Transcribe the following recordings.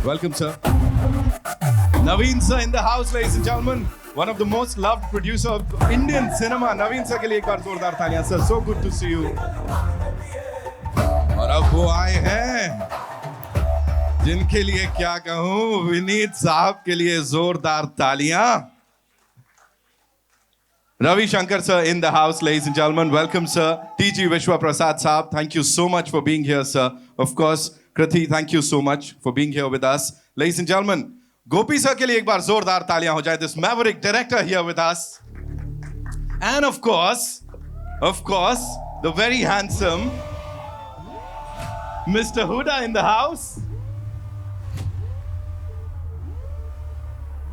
Welcome, sir. Naveen sir in the house, ladies and gentlemen. One of the most loved producer of Indian cinema. Naveen sir के लिए एक बार जोरदार तालियां sir. So good to see you. और अब वो आए हैं जिनके लिए क्या कहूं, विनीत साहब के लिए जोरदार तालियां. Ravi Shankar sir in the house, ladies and gentlemen. Welcome, sir. TG Vishwa Prasad Saab, thank you so much for being here, sir. Of course, Kriti, thank you so much for being here with us. Ladies and gentlemen, Gopi sir के लिए एक बार जोरदार तालियां हो जाए. This maverick director here with us. And of course, the very handsome Mr. Hooda in the house.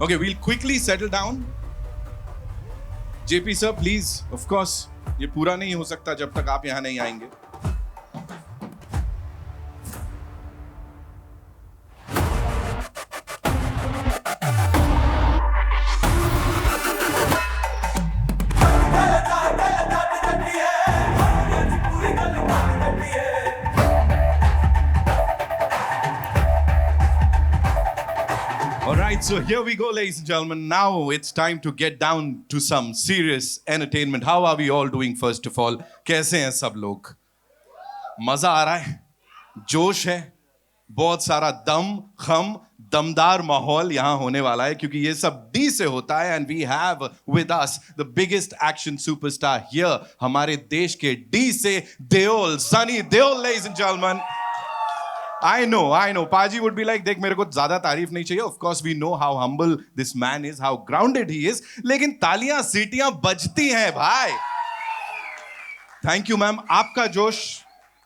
Okay, we'll quickly settle down. JP sir, please, of course, ये पूरा नहीं हो सकता जब तक आप यहां नहीं आएंगे. Alright, so here we go, ladies and gentlemen. Now it's time to get down to some serious entertainment. How are we all doing, first of all? कैसे हैं सब लोग? मजा आ रहा है? जोश है? बहुत सारा खम, दमदार माहौल यहाँ होने वाला है क्योंकि ये सब डी से होता है. And we have with us the biggest action superstar here. हमारे देश के डी से Deol, Sunny Deol, ladies and gentlemen. I know. Paji would be like, देख मेरे को ज़्यादा तारीफ नहीं चाहिए. Of course, we know how humble this man is, how grounded he is. लेकिन तालियां सीटियां बजती हैं भाई. Thank you, ma'am. आपका जोश,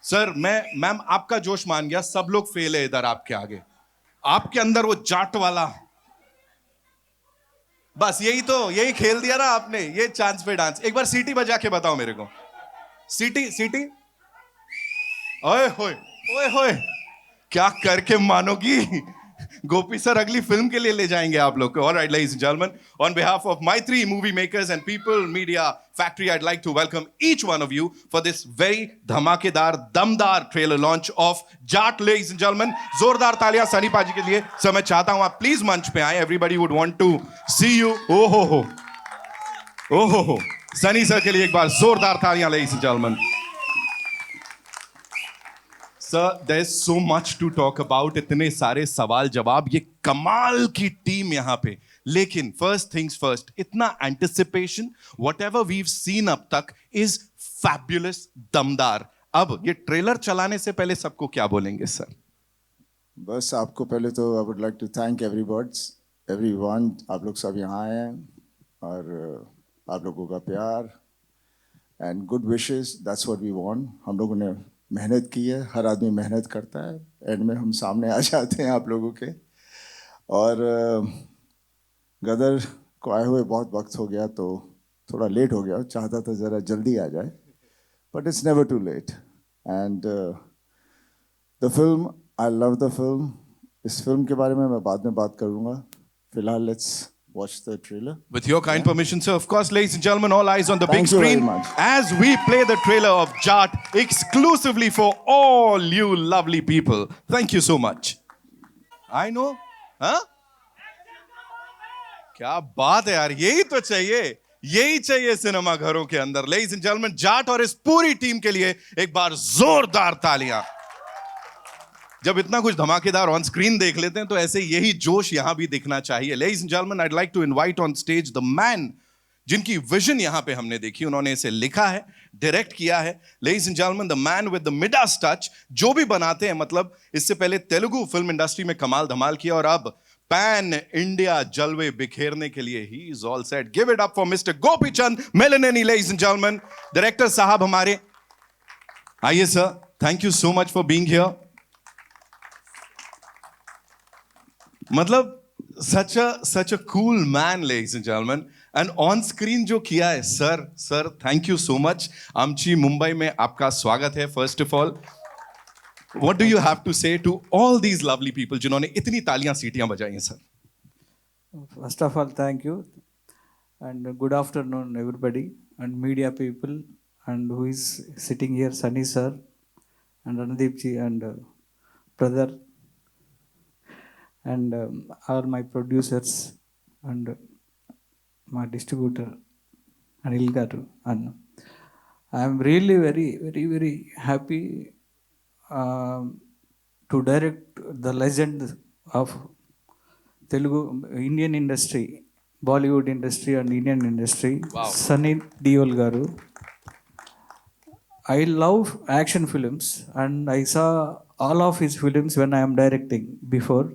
सर, मैम आपका जोश मान गया. सब लोग फेल है इधर आपके आगे. आपके अंदर वो जाट वाला, बस यही खेल दिया ना आपने. ये चांस पे डांस. एक बार सीटी बजा के बताओ मेरे को. सीटी. ओए होए. क्या करके मानोगी? गोपी सर अगली फिल्म के लिए ले जाएंगे आप लोग को. All right, ladies and gentlemen, on behalf of my 3 movie makers and People Media Factory, I'd like to welcome each one of you for this very धमाकेदार, दमदार trailer launch of JAAT, ladies and gentlemen. जोरदार तालियां सनी पाजी के लिए. Sir मैं चाहता हूं आप प्लीज मंच पे आए. Everybody would want to see you. ओहो. सनी सर के लिए एक बार जोरदार तालियां, ladies and gentlemen. Sir, there's so much to talk about. इतने सारे सवाल जवाब. ये कमाल की टीम यहाँ पे. लेकिन first things first, इतना anticipation, whatever we've seen अब तक is fabulous, दमदार. अब ये ट्रेलर चलाने से पहले सबको क्या बोलेंगे सर? बस आपको पहले तो I would like to thank everyone. आप लोग सब यहाँ आए हैं और आप लोगों का प्यार and good wishes, that's what we want. हम लोगों ने मेहनत की है. हर आदमी मेहनत करता है. एंड में हम सामने आ जाते हैं आप लोगों के. और गदर को आए हुए बहुत वक्त हो गया तो थोड़ा लेट हो गया. चाहता था ज़रा जल्दी आ जाए, but it's never too late. And the film, I love the film. इस फिल्म के बारे में मैं बाद में बात करूँगा. फिलहाल let's watch the trailer. With your kind permission, sir. Of course, ladies and gentlemen, all eyes on the Thank big screen you very much. as we play the trailer of JAAT exclusively for all you lovely people. Thank you so much. I know. Huh? क्या बात है यार. यही चाहिए cinema घरों के अंदर. Ladies and gentlemen, JAAT और इस पूरी टीम के लिए एक बार जोरदार तालियां. जब इतना कुछ धमाकेदार ऑन स्क्रीन देख लेते हैं तो ऐसे यही जोश यहां भी दिखना चाहिए. Ladies and gentlemen, I'd like to invite on stage the man जिनकी विजन यहां पे हमने देखी. उन्होंने इसे लिखा है, डायरेक्ट किया है. Ladies and gentlemen, the man with the Midas touch. जो भी बनाते हैं, मतलब इससे पहले तेलुगु फिल्म इंडस्ट्री में कमाल धमाल किया और अब पैन इंडिया जलवे बिखेरने के लिए he is all set. Give it up for Mr. Gopichand, Malineni, ladies and gentlemen. Director साहब हमारे आइए sir. Thank you so much for being here. मतलब such a cool man, ladies and gentlemen. And on screen जो किया है sir, thank you so much. आमची मुंबई में आपका स्वागत है. First of all, what do you have to say to all these lovely people जिन्होंने इतनी तालियां सीटियां बजाई हैं sir? First of all, thank you and good afternoon everybody and media people and who is sitting here, Sunny sir and Randeep ji and brother. and all my producers and my distributor Anil Garu. And I am really very, very, very happy um, to direct the legend of Telugu Indian industry, Bollywood industry and Indian industry, Wow. Sunny Deol Garu. I love action films and I saw all of his films when I am directing before.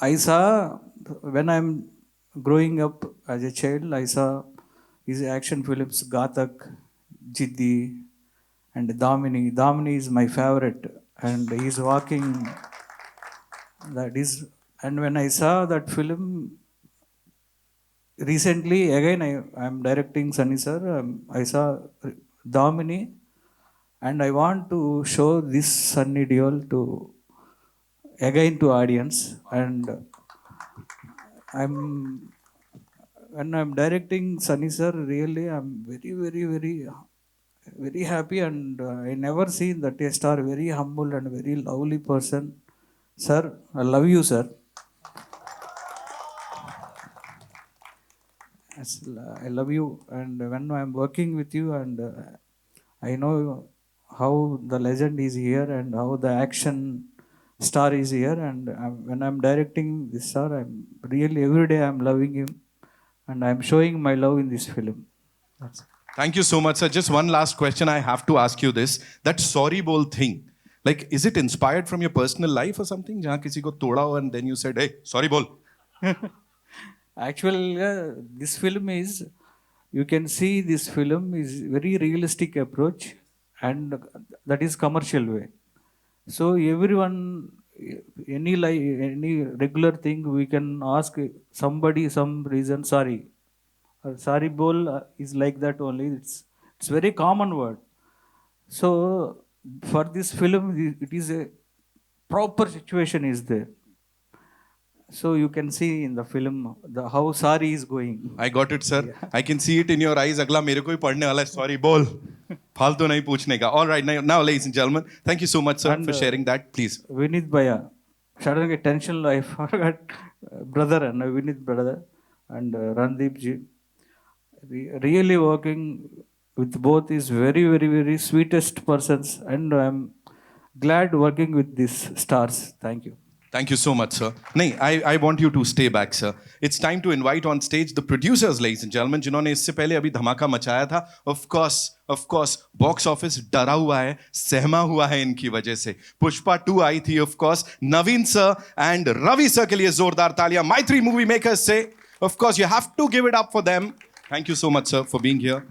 I saw when I'm growing up as a child, I saw his action films Gatak, Jiddi, and Damini. Damini is my favorite, and he's walking. That is, and when I saw that film recently, again I'm directing Sunny sir. I saw Damini, and I want to show this Sunny Deol to again to audience, and I'm when I'm directing Sunny sir, really I'm very, very, very, very happy, and I never seen that a star very humble and very lovely person. Sir, I love you, sir. I love you, and when I'm working with you, and I know how the legend is here and how the action star is here, and when I'm directing this star, I'm really every day I'm loving him, and I'm showing my love in this film. That's it. Thank you so much, sir. Just one last question. I have to ask you this. That sorry bol thing, like, is it inspired from your personal life or something? जहाँ किसी को तोड़ा हो and then you said, hey, sorry bol. Actually, this film is, you can see this film is very realistic approach, and that is commercial way. So everyone, any regular thing, we can ask somebody some reason sorry. Sorry bol is like that only. It's very common word. So for this film, it is a proper situation is there. So you can see in the film the how sorry is going. I got it, sir. I can see it in your eyes. अगला मेरे को ही पढ़ने वाला है. Sorry bol. फालतू नहीं पूछने का. All right, now, ladies and gentlemen, thank you so much, sir, And, for sharing that. Please. Vineet Bhaiya, suddenly tension I forgot brother and Vineet brother and Randeep ji. Really working with both is very, very, very sweetest persons, and I'm glad working with these stars. Thank you. Thank you so much, sir. नहीं, I want you to stay back, sir. It's time to invite on stage the producers, ladies and gentlemen, जिन्होंने इससे पहले अभी धमाका मचाया था. Of course, box office डरा हुआ है, सहमा हुआ है इनकी वजह से. पुष्पा 2 आई थी, of course. Naveen sir and Ravi sir के लिए जोरदार तालियां. My three movie makers say, of course, you have to give it up for them. Thank you so much, sir, for being here.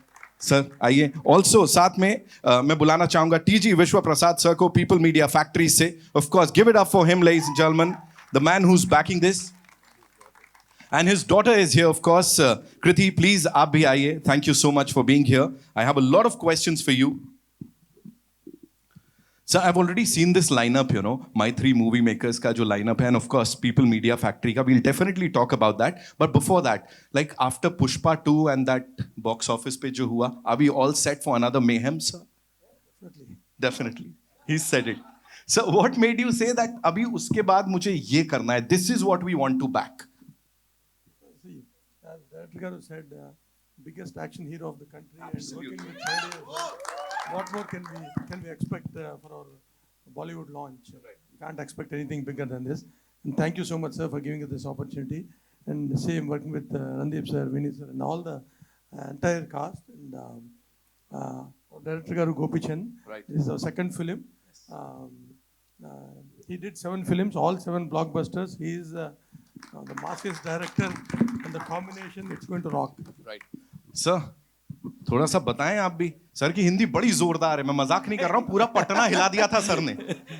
Sir आइए. Also साथ में मैं बुलाना चाहूंगा टीजी विश्व प्रसाद सर को पीपल मीडिया फैक्ट्री से. Of course give it up for him, ladies and gentleman, the man who is banking this, and his daughter is here, of course. Kriti, please आप भी आइए. Thank you so much for being here. I have a lot of questions for you. Sir, I've already seen this lineup, my three movie makers ka jo lineup hai, and of course, People Media Factory ka. We'll definitely talk about that. But before that, like after Pushpa 2 and that box office pe jo hua, are we all set for another mayhem, sir? Definitely. He said it. So what made you say that abhi uske baad mujhe ye karna hai? This is what we want to back. See, as Director Garu said, biggest action hero of the country. Absolutely. And working with Modi, what more can we expect for our Bollywood launch? Right. Can't expect anything bigger than this. And thank you so much, sir, for giving us this opportunity. And the same working with Randeep sir, Vineet sir, and all the entire cast. And Director Garu Gopichand. Right. This is our second film. He did 7 films, all 7 blockbusters. He is the master's director, and the combination, it's going to rock. Right. Sir, थोड़ा सा बताएं आप भी. Sir की हिंदी बड़ी जोरदार है. मैं मजाक नहीं कर रहा हूँ. पूरा पटना हिला दिया था सर ने,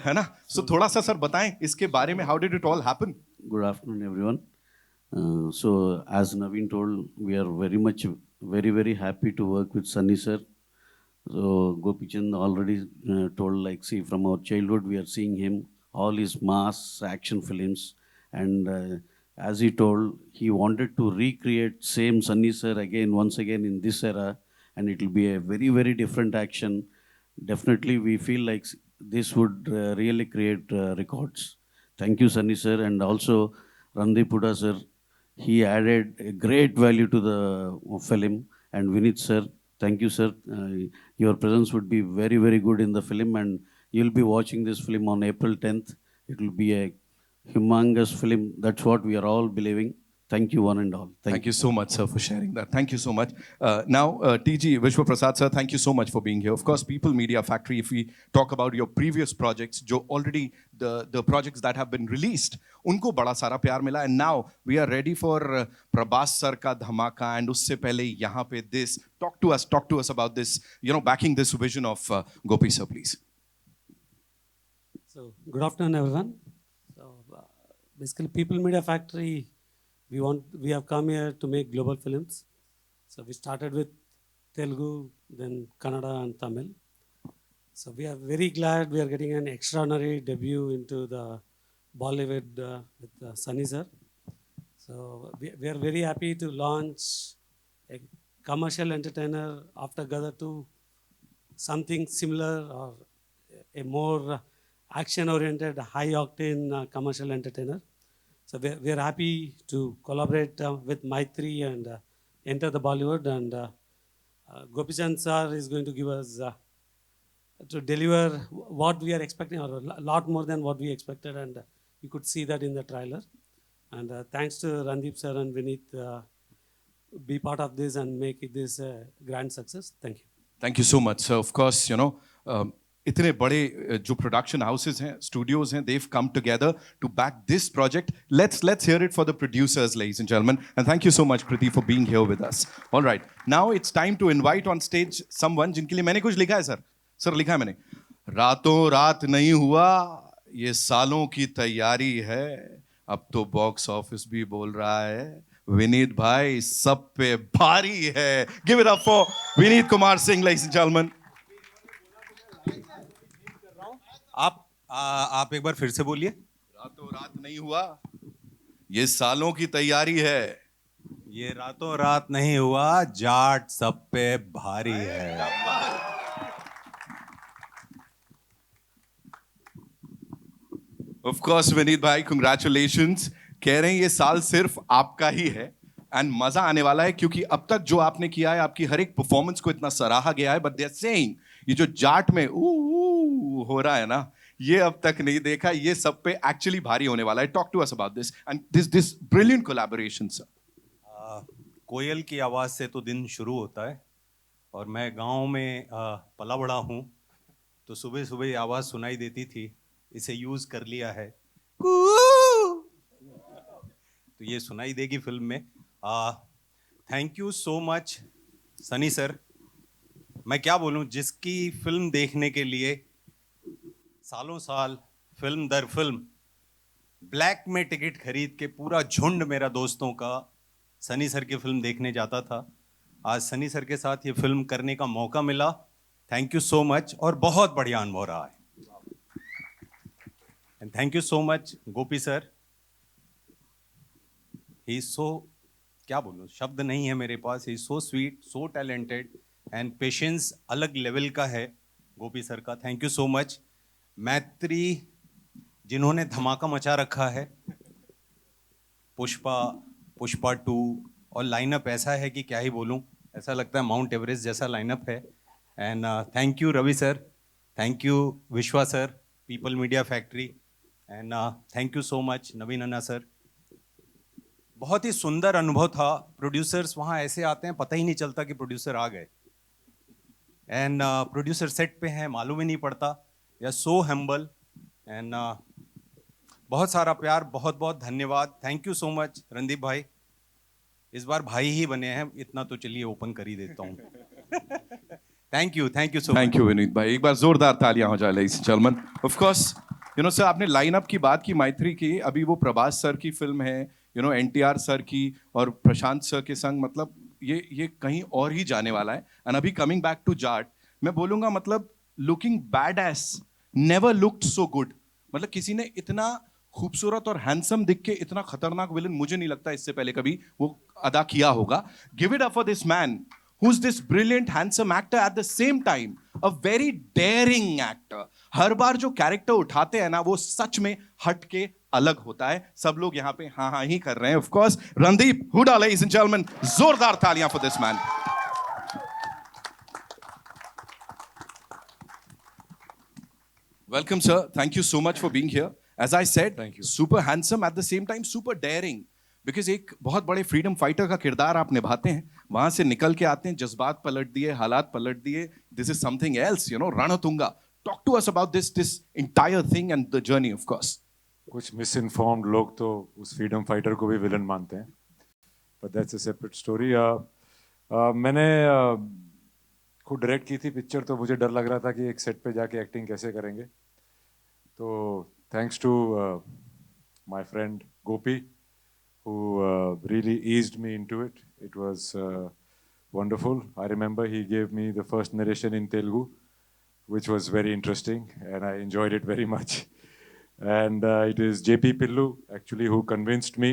है ना? So थोड़ा सा सर बताएं इसके बारे में. How did it all happen? Good afternoon, everyone. So, as Naveen told, we are very, very happy to work with Sunny sir. So, Gopichand already told, like, see, from our childhood, we are seeing him, all his mass action films. And as he told, he wanted to recreate same Sunny sir once again in this era. And it will be a very, very different action. Definitely, we feel like this would really create records. Thank you, Sunny sir, and also Randeep Hooda sir. He added a great value to the film. And Vineet sir, thank you, sir. Your presence would be very, very good in the film, and you'll be watching this film on April 10th. It will be a humongous film. That's what we are all believing. Thank you, one and all. Thank you so much, sir, for sharing that. Thank you so much. Now, TG Vishwa Prasad, sir, thank you so much for being here. Of course, People Media Factory, if we talk about your previous projects, jo already the projects that have been released, unko bada sara pyar mila, and now we are ready for Prabhas sir ka dhamaka, and usse pehle yahan pe this. Talk to us about this, backing this vision of Gopi sir, please. So, good afternoon, everyone. So, basically, People Media Factory, we have come here to make global films. So, we started with Telugu, then Kannada and Tamil. So, we are very glad we are getting an extraordinary debut into the Bollywood with Sunny sir. So, we are very happy to launch a commercial entertainer after Gadar 2, something similar or a more action-oriented, high-octane commercial entertainer. So we are happy to collaborate with Maitri and enter the Bollywood. And Gopichand sir is going to give us to deliver what we are expecting, or a lot more than what we expected. And you could see that in the trailer. And thanks to Randeep sir and Vineet, be part of this and make this a grand success. Thank you. Thank you so much, sir. Of course, इतने बड़े जो production houses हैं, studios हैं, they've come together to back this project. Let's hear it for the producers, ladies and gentlemen. And thank you so much, Kriti, for being here with us. All right, now it's time to invite on stage someone जिनके लिए मैंने कुछ लिखा है, sir. Sir लिखा है मैंने. रातों रात नहीं हुआ, ये सालों की तैयारी है. अब तो बॉक्स ऑफिस भी बोल रहा है. विनीत भाई सब पे भारी है. Give it up for Vineet Kumar Singh, ladies and gentlemen. आप एक बार फिर से बोलिए. रातों रात नहीं हुआ, ये सालों की तैयारी है. ये रातों रात नहीं हुआ, जाट सब पे भारी है. Of course, विनीत भाई, congratulations. कह रहे हैं ये साल सिर्फ आपका ही है एंड मजा आने वाला है, क्योंकि अब तक जो आपने किया है, आपकी हर एक परफॉर्मेंस को इतना सराहा गया है. बट दे आर सेइंग ये जो जाट में हो रहा है ना, ये अब तक नहीं देखा. ये सब पे एक्चुअली भारी होने वाला है. Talk to us about this and this brilliant collaboration, sir. कोयल की आवाज से तो दिन शुरू होता है, और मैं गांव में पला बड़ा हूं, तो सुबह सुबह आवाज सुनाई देती थी. इसे यूज कर लिया है, तो ये सुनाई देगी फिल्म में. Thank you so much Sunny sir. मैं क्या बोलूं, जिसकी फिल्म देखने के लिए सालों साल फिल्म दर फिल्म ब्लैक में टिकट खरीद के पूरा झुंड मेरा दोस्तों का सनी सर की फिल्म देखने जाता था, आज सनी सर के साथ ये फिल्म करने का मौका मिला. थैंक यू सो मच, और बहुत बढ़िया अनुभव रहा है. And thank you so much Gopi sir. He so, क्या बोलूं, शब्द नहीं है मेरे पास. He so sweet, so talented, and patience अलग लेवल का है गोपी सर का. Thank you so much. Mythri, जिन्होंने धमाका मचा रखा है, पुष्पा 2, और लाइनअप ऐसा है कि क्या ही बोलूं, ऐसा लगता है माउंट एवरेस्ट जैसा लाइनअप है. And thank you Ravi sir, thank you Vishwa sir, people media factory, and thank you so much Naveen अन्ना सर. बहुत ही सुंदर अनुभव था. प्रोड्यूसर्स वहाँ ऐसे आते हैं, पता ही नहीं चलता कि प्रोड्यूसर आ गए, एंड प्रोड्यूसर सेट पे हैं, मालूम ही नहीं पड़ता. या सो हम्बल, एंड बहुत सारा प्यार, बहुत बहुत धन्यवाद. Thank you so much Randeep भाई. इस बार भाई ही बने हैं, इतना तो चलिए ओपन कर ही देता हूँ. Thank you so much. Thank you Vineet भाई. एक बार जोरदार तालियां हो जाए, ladies and gentleman. Of course sir, आपने लाइनअप की बात की मैत्री की. अभी वो प्रभास सर की फिल्म है, एनटीआर सर की और प्रशांत सर के संग, मतलब ये कहीं और ही जाने वाला है. एंड अभी कमिंग बैक टू जाट, मैं बोलूंगा मतलब looking bad S never looked so good. मतलब किसी ने इतना खूबसूरत और हैंडसम दिख के इतना खतरनाक विलन मुझे नहीं लगता इससे पहले कभी वो अदा किया होगा. Give it up for this man who's this brilliant handsome actor, at the same time a very daring actor. हर बार जो कैरेक्टर उठाते हैं ना वो सच में हट के अलग होता है. सब लोग यहाँ पे हाँ हाँ ही कर रहे हैं. Of course Randeep Hooda, ladies and gentlemen, जोरदार तालियां for this man. Welcome, sir. Thank you so much for being here. As I said, Thank you. super handsome, at the same time super daring. Because एक बहुत बड़े freedom fighter का किरदार आप निभाते हैं. वहां से निकल के आते हैं, जज्बात पलट दिए, हालात पलट दिए. This is something else, you know, Ranatunga. Talk to us about this entire thing and the journey, of course. कुछ मिसइन्फॉर्म्ड लोग तो उस फ्रीडम फाइटर को भी विलन मानते हैं, but that's a separate story. मैंने खुद डायरेक्ट की थी पिक्चर, तो मुझे डर लग रहा था कि एक सेट पे जाके एक्टिंग कैसे करेंगे. तो thanks to my friend Gopi who really eased me into it. It was wonderful. I remember he gave me the first narration in Telugu, which was very interesting, and I enjoyed it very much. And it is JP Pillu actually who convinced me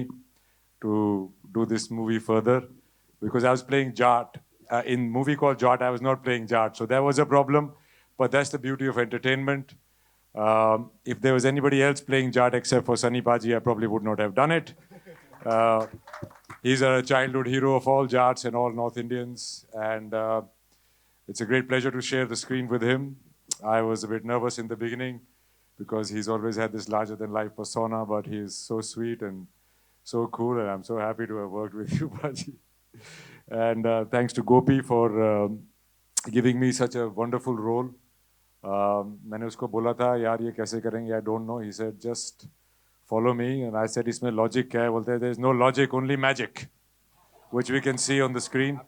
to do this movie further, because I was playing JAAT. In movie called JAAT, I was not playing JAAT, so that was a problem. But that's the beauty of entertainment. If there was anybody else playing JAAT except for Sunny Paji, I probably would not have done it. He's a childhood hero of all JAATs and all North Indians, and it's a great pleasure to share the screen with him. I was a bit nervous in the beginning because he's always had this larger-than-life persona, but he is so sweet and so cool, and I'm so happy to have worked with you, Paji. And thanks to Gopi for giving me such a wonderful role. मैंने उसको बोला था यार ये कैसे करेंगे, I don't know. He said just follow me, and I said इसमें logic क्या है? बोलते हैं there is no logic, only magic, which we can see on the screen.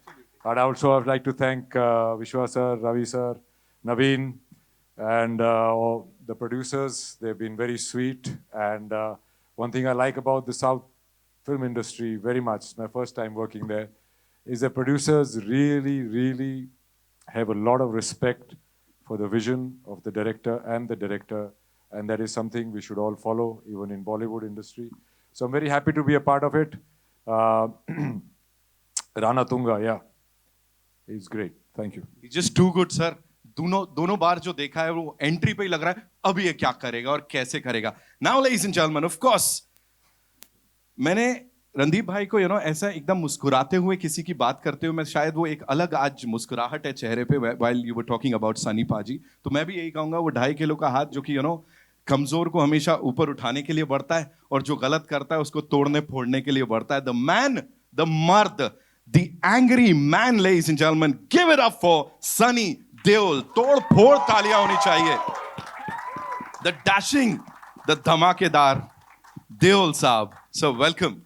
And I also would like to thank Vishwa sir, Ravi sir, Naveen, and all the producers. They've been very sweet. And one thing I like about the South film industry very much, it's my first time working there, is the producers really, really have a lot of respect for the vision of the director and the director. And that is something we should all follow, even in Bollywood industry. So I'm very happy to be a part of it. Ranatunga, yeah, he's great. Thank you. He's just too good, sir. दोनों बार जो देखा है वो entry पे ही लग रहा है अब ये क्या करेगा और कैसे करेगा. Now, ladies and gentlemen, of course, मैंने रणदीप भाई को ऐसा एकदम मुस्कुराते हुए किसी की बात करते हुए, मैं शायद वो एक अलग आज मुस्कुराहट है चेहरे पे while you were talking about Sunny पाजी. तो मैं भी यही कहूंगा वो 2.5 किलो का हाथ जो कि कमजोर को हमेशा ऊपर उठाने के लिए बढ़ता है और जो गलत करता है उसको तोड़ने फोड़ने के लिए बढ़ता है. द मैन, द मर्द, the angry man, ladies and gentlemen, give it up for Sunny Deol. तोड़ फोड़ तालियां होनी चाहिए. द डैशिंग, द धमाकेदार देओल साहब. So welcome.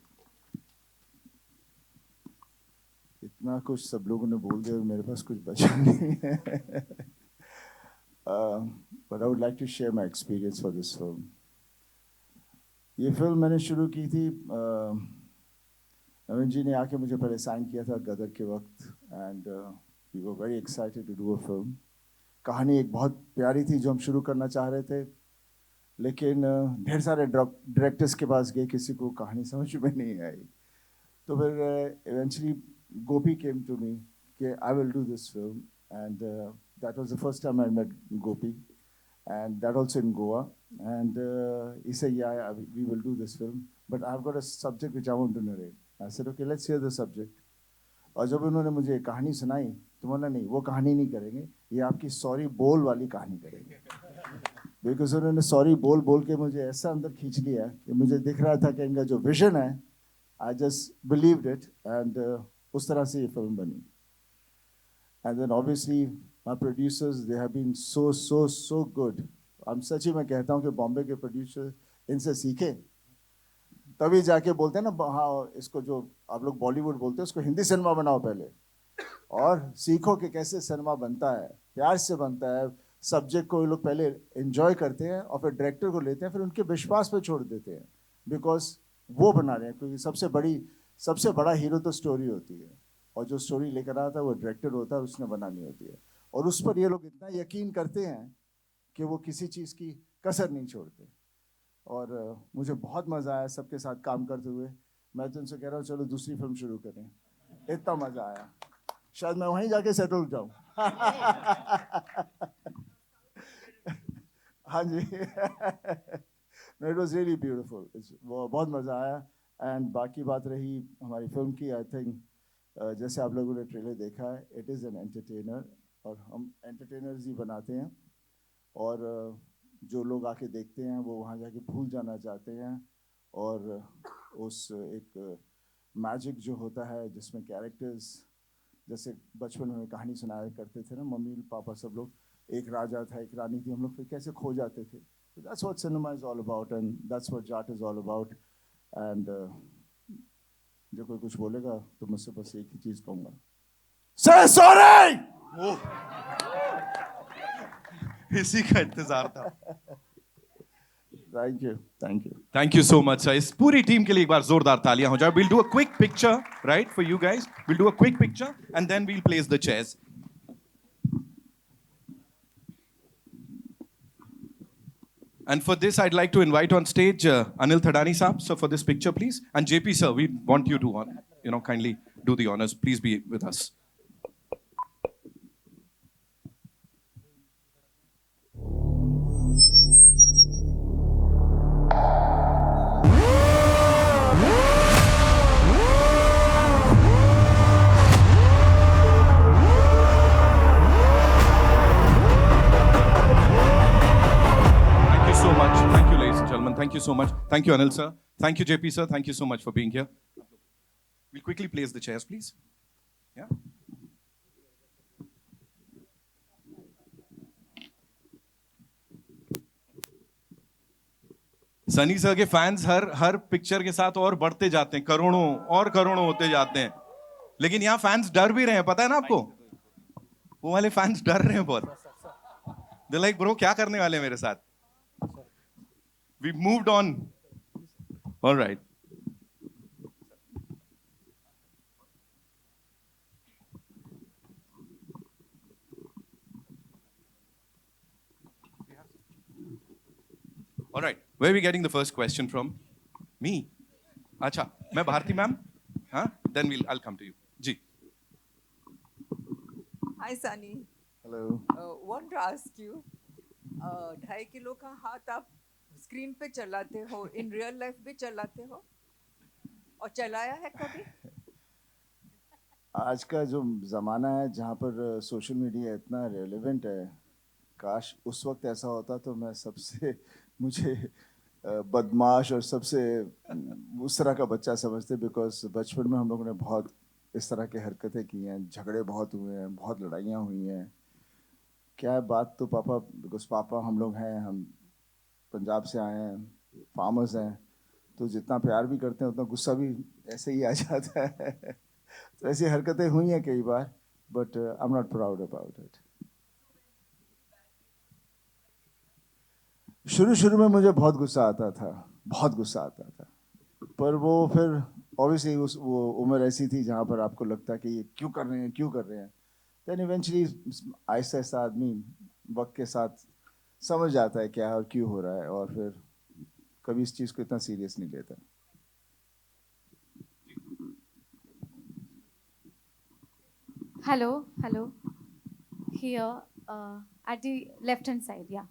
इतना कुछ सब लोगों ने बोल दिया, मेरे पास कुछ बचा नहीं है. But I would like to share my experience for this film. ये फिल्म मैंने शुरू की थी, नवीन जी ने आके मुझे पहले साइन किया था गदर के वक्त, and we were very excited to do a film. कहानी एक बहुत प्यारी थी जो हम शुरू करना चाह रहे थे, लेकिन ढेर सारे डायरेक्टर्स के पास गए, किसी को कहानी समझ में नहीं आई. तो फिर eventually Gopi came to me कि I will do this film, and that was the first time I met Gopi, and that also in Goa. And he said, yeah, we will do this film, but I've got a subject which I want to narrate. I said, okay, let's hear the subject. और जब उन्होंने मुझे कहानी सुनाई तो बोला नहीं, वो कहानी नहीं करेंगे, ये आपकी सॉरी बोल वाली कहानी करेंगे. बिकॉज उन्होंने सॉरी बोल बोल के मुझे ऐसा अंदर खींच लिया कि मुझे दिख रहा था कि इनका जो विजन है, I just believed it, and उस तरह से ये फिल्म बनी. And then obviously my producers, they have been so good. I'm सच्ची मैं कहता हूँ कि बॉम्बे के प्रोड्यूसर इनसे सीखे, तभी जाके बोलते हैं ना, हाँ इसको जो आप लोग बॉलीवुड बोलते हैं उसको हिंदी सिनेमा बनाओ पहले, और सीखो कि कैसे सिनेमा बनता है, प्यार से बनता है. सब्जेक्ट को ये लोग पहले एंजॉय करते हैं और फिर डायरेक्टर को लेते हैं, फिर उनके विश्वास पे छोड़ देते हैं, बिकॉज वो बना रहे हैं. क्योंकि सबसे बड़ा हीरो तो स्टोरी होती है, और जो स्टोरी लेकर आता है वो डायरेक्टर होता है, उसने बनानी होती है. और उस पर ये लोग इतना यकीन करते हैं कि वो किसी चीज़ की कसर नहीं छोड़ते. और मुझे बहुत मज़ा आया सबके साथ काम करते हुए. मैं तो उनसे कह रहा हूँ चलो दूसरी फिल्म शुरू करें, इतना मज़ा आया. शायद मैं वहीं जाके सेटल जाऊँ. हाँ जी इट वाज रियली ब्यूटीफुल, बहुत मज़ा आया। एंड बाकी बात रही हमारी फिल्म की, आई थिंक जैसे आप लोगों ने ट्रेलर देखा है, इट इज़ एन एंटरटेनर, और हम एंटरटेनर्स ही बनाते हैं। और जो लोग आके देखते हैं वो वहाँ जाके भूल जाना चाहते हैं, और उस एक मैजिक जो होता है जिसमें कैरेक्टर्स, जैसे बचपन में कहानी सुनाया करते थे ना मम्मी पापा सब लोग, एक राजा था एक रानी थी, हम लोग फिर कैसे खो जाते थे। That's what cinema is all about, and that's what Jat is all about. And जो कोई कुछ बोलेगा तो मुझसे बस एक ही चीज कहूंगा, से सॉरी। इसी का इंतजार था। Thank you, thank you. Thank you so much, sir. इस पूरी टीम के लिए एक बार जोरदार तालियां हो जाए. We'll do a quick picture, right, for you guys. We'll do a quick picture and then we'll place the chairs. And for this, I'd like to invite on stage Anil Thadani Saab. So for this picture, please. And JP, sir, we want you to, kindly do the honors. Please be with us. Thank you so much. Thank you, ladies and gentlemen. Thank you so much. Thank you, Anil, sir. Thank you, JP, sir. Thank you so much for being here. We'll quickly place the chairs, please. Yeah. Sunny sir के fans हर picture के साथ और बढ़ते जाते हैं, करोड़ों और करोड़ों होते जाते हैं। लेकिन यहाँ फैंस डर भी रहे हैं, पता है ना आपको? वो वाले फैंस डर रहे हैं बहुत। They're like, bro, क्या करने वाले हैं मेरे साथ? We moved on. All right. All right. Where are we getting the first question from? Me. अच्छा, मैं भारती मैम. हाँ? Then I'll come to you. जी. Hi, Sunny. Hello. Want to ask you, 2.5 kilo का हाथ आप स्क्रीन पे चलाते हो, इन रियल लाइफ भी चलाते हो, और चलाया है कभी? आज का जो ज़माना है जहाँ पर सोशल मीडिया इतना रेलेवेंट है, काश उस वक्त ऐसा होता तो मैं सबसे मुझे बदमाश और सबसे उस तरह का बच्चा समझते, बिकॉज बचपन में हम लोगों ने बहुत इस तरह की हरकतें की हैं, झगड़े बहुत हुए हैं, बहुत लड़ाइयाँ हुई हैं। क्या है बात तो पापा, बिकॉज पापा हम लोग हैं, हम पंजाब से आए हैं, फार्मर्स हैं, तो जितना प्यार भी करते हैं उतना गुस्सा भी ऐसे ही आ जाता है तो ऐसी हरकतें हुई हैं कई बार, but I am not proud about it. शुरू शुरू में मुझे बहुत गुस्सा आता था, बहुत गुस्सा आता था, पर वो फिर ऑब्वियसली वो उम्र ऐसी थी जहाँ पर आपको लगता है कि ये क्यों कर रहे हैं, क्यों कर रहे हैं। देन इवेंचुअली आहिस्ता आहिस्ता आदमी वक्त के साथ समझ जाता है क्या और क्यों हो रहा है, और फिर कभी इस चीज़ को इतना सीरियस नहीं लेता। Hello. Here, at the left-hand side, yeah.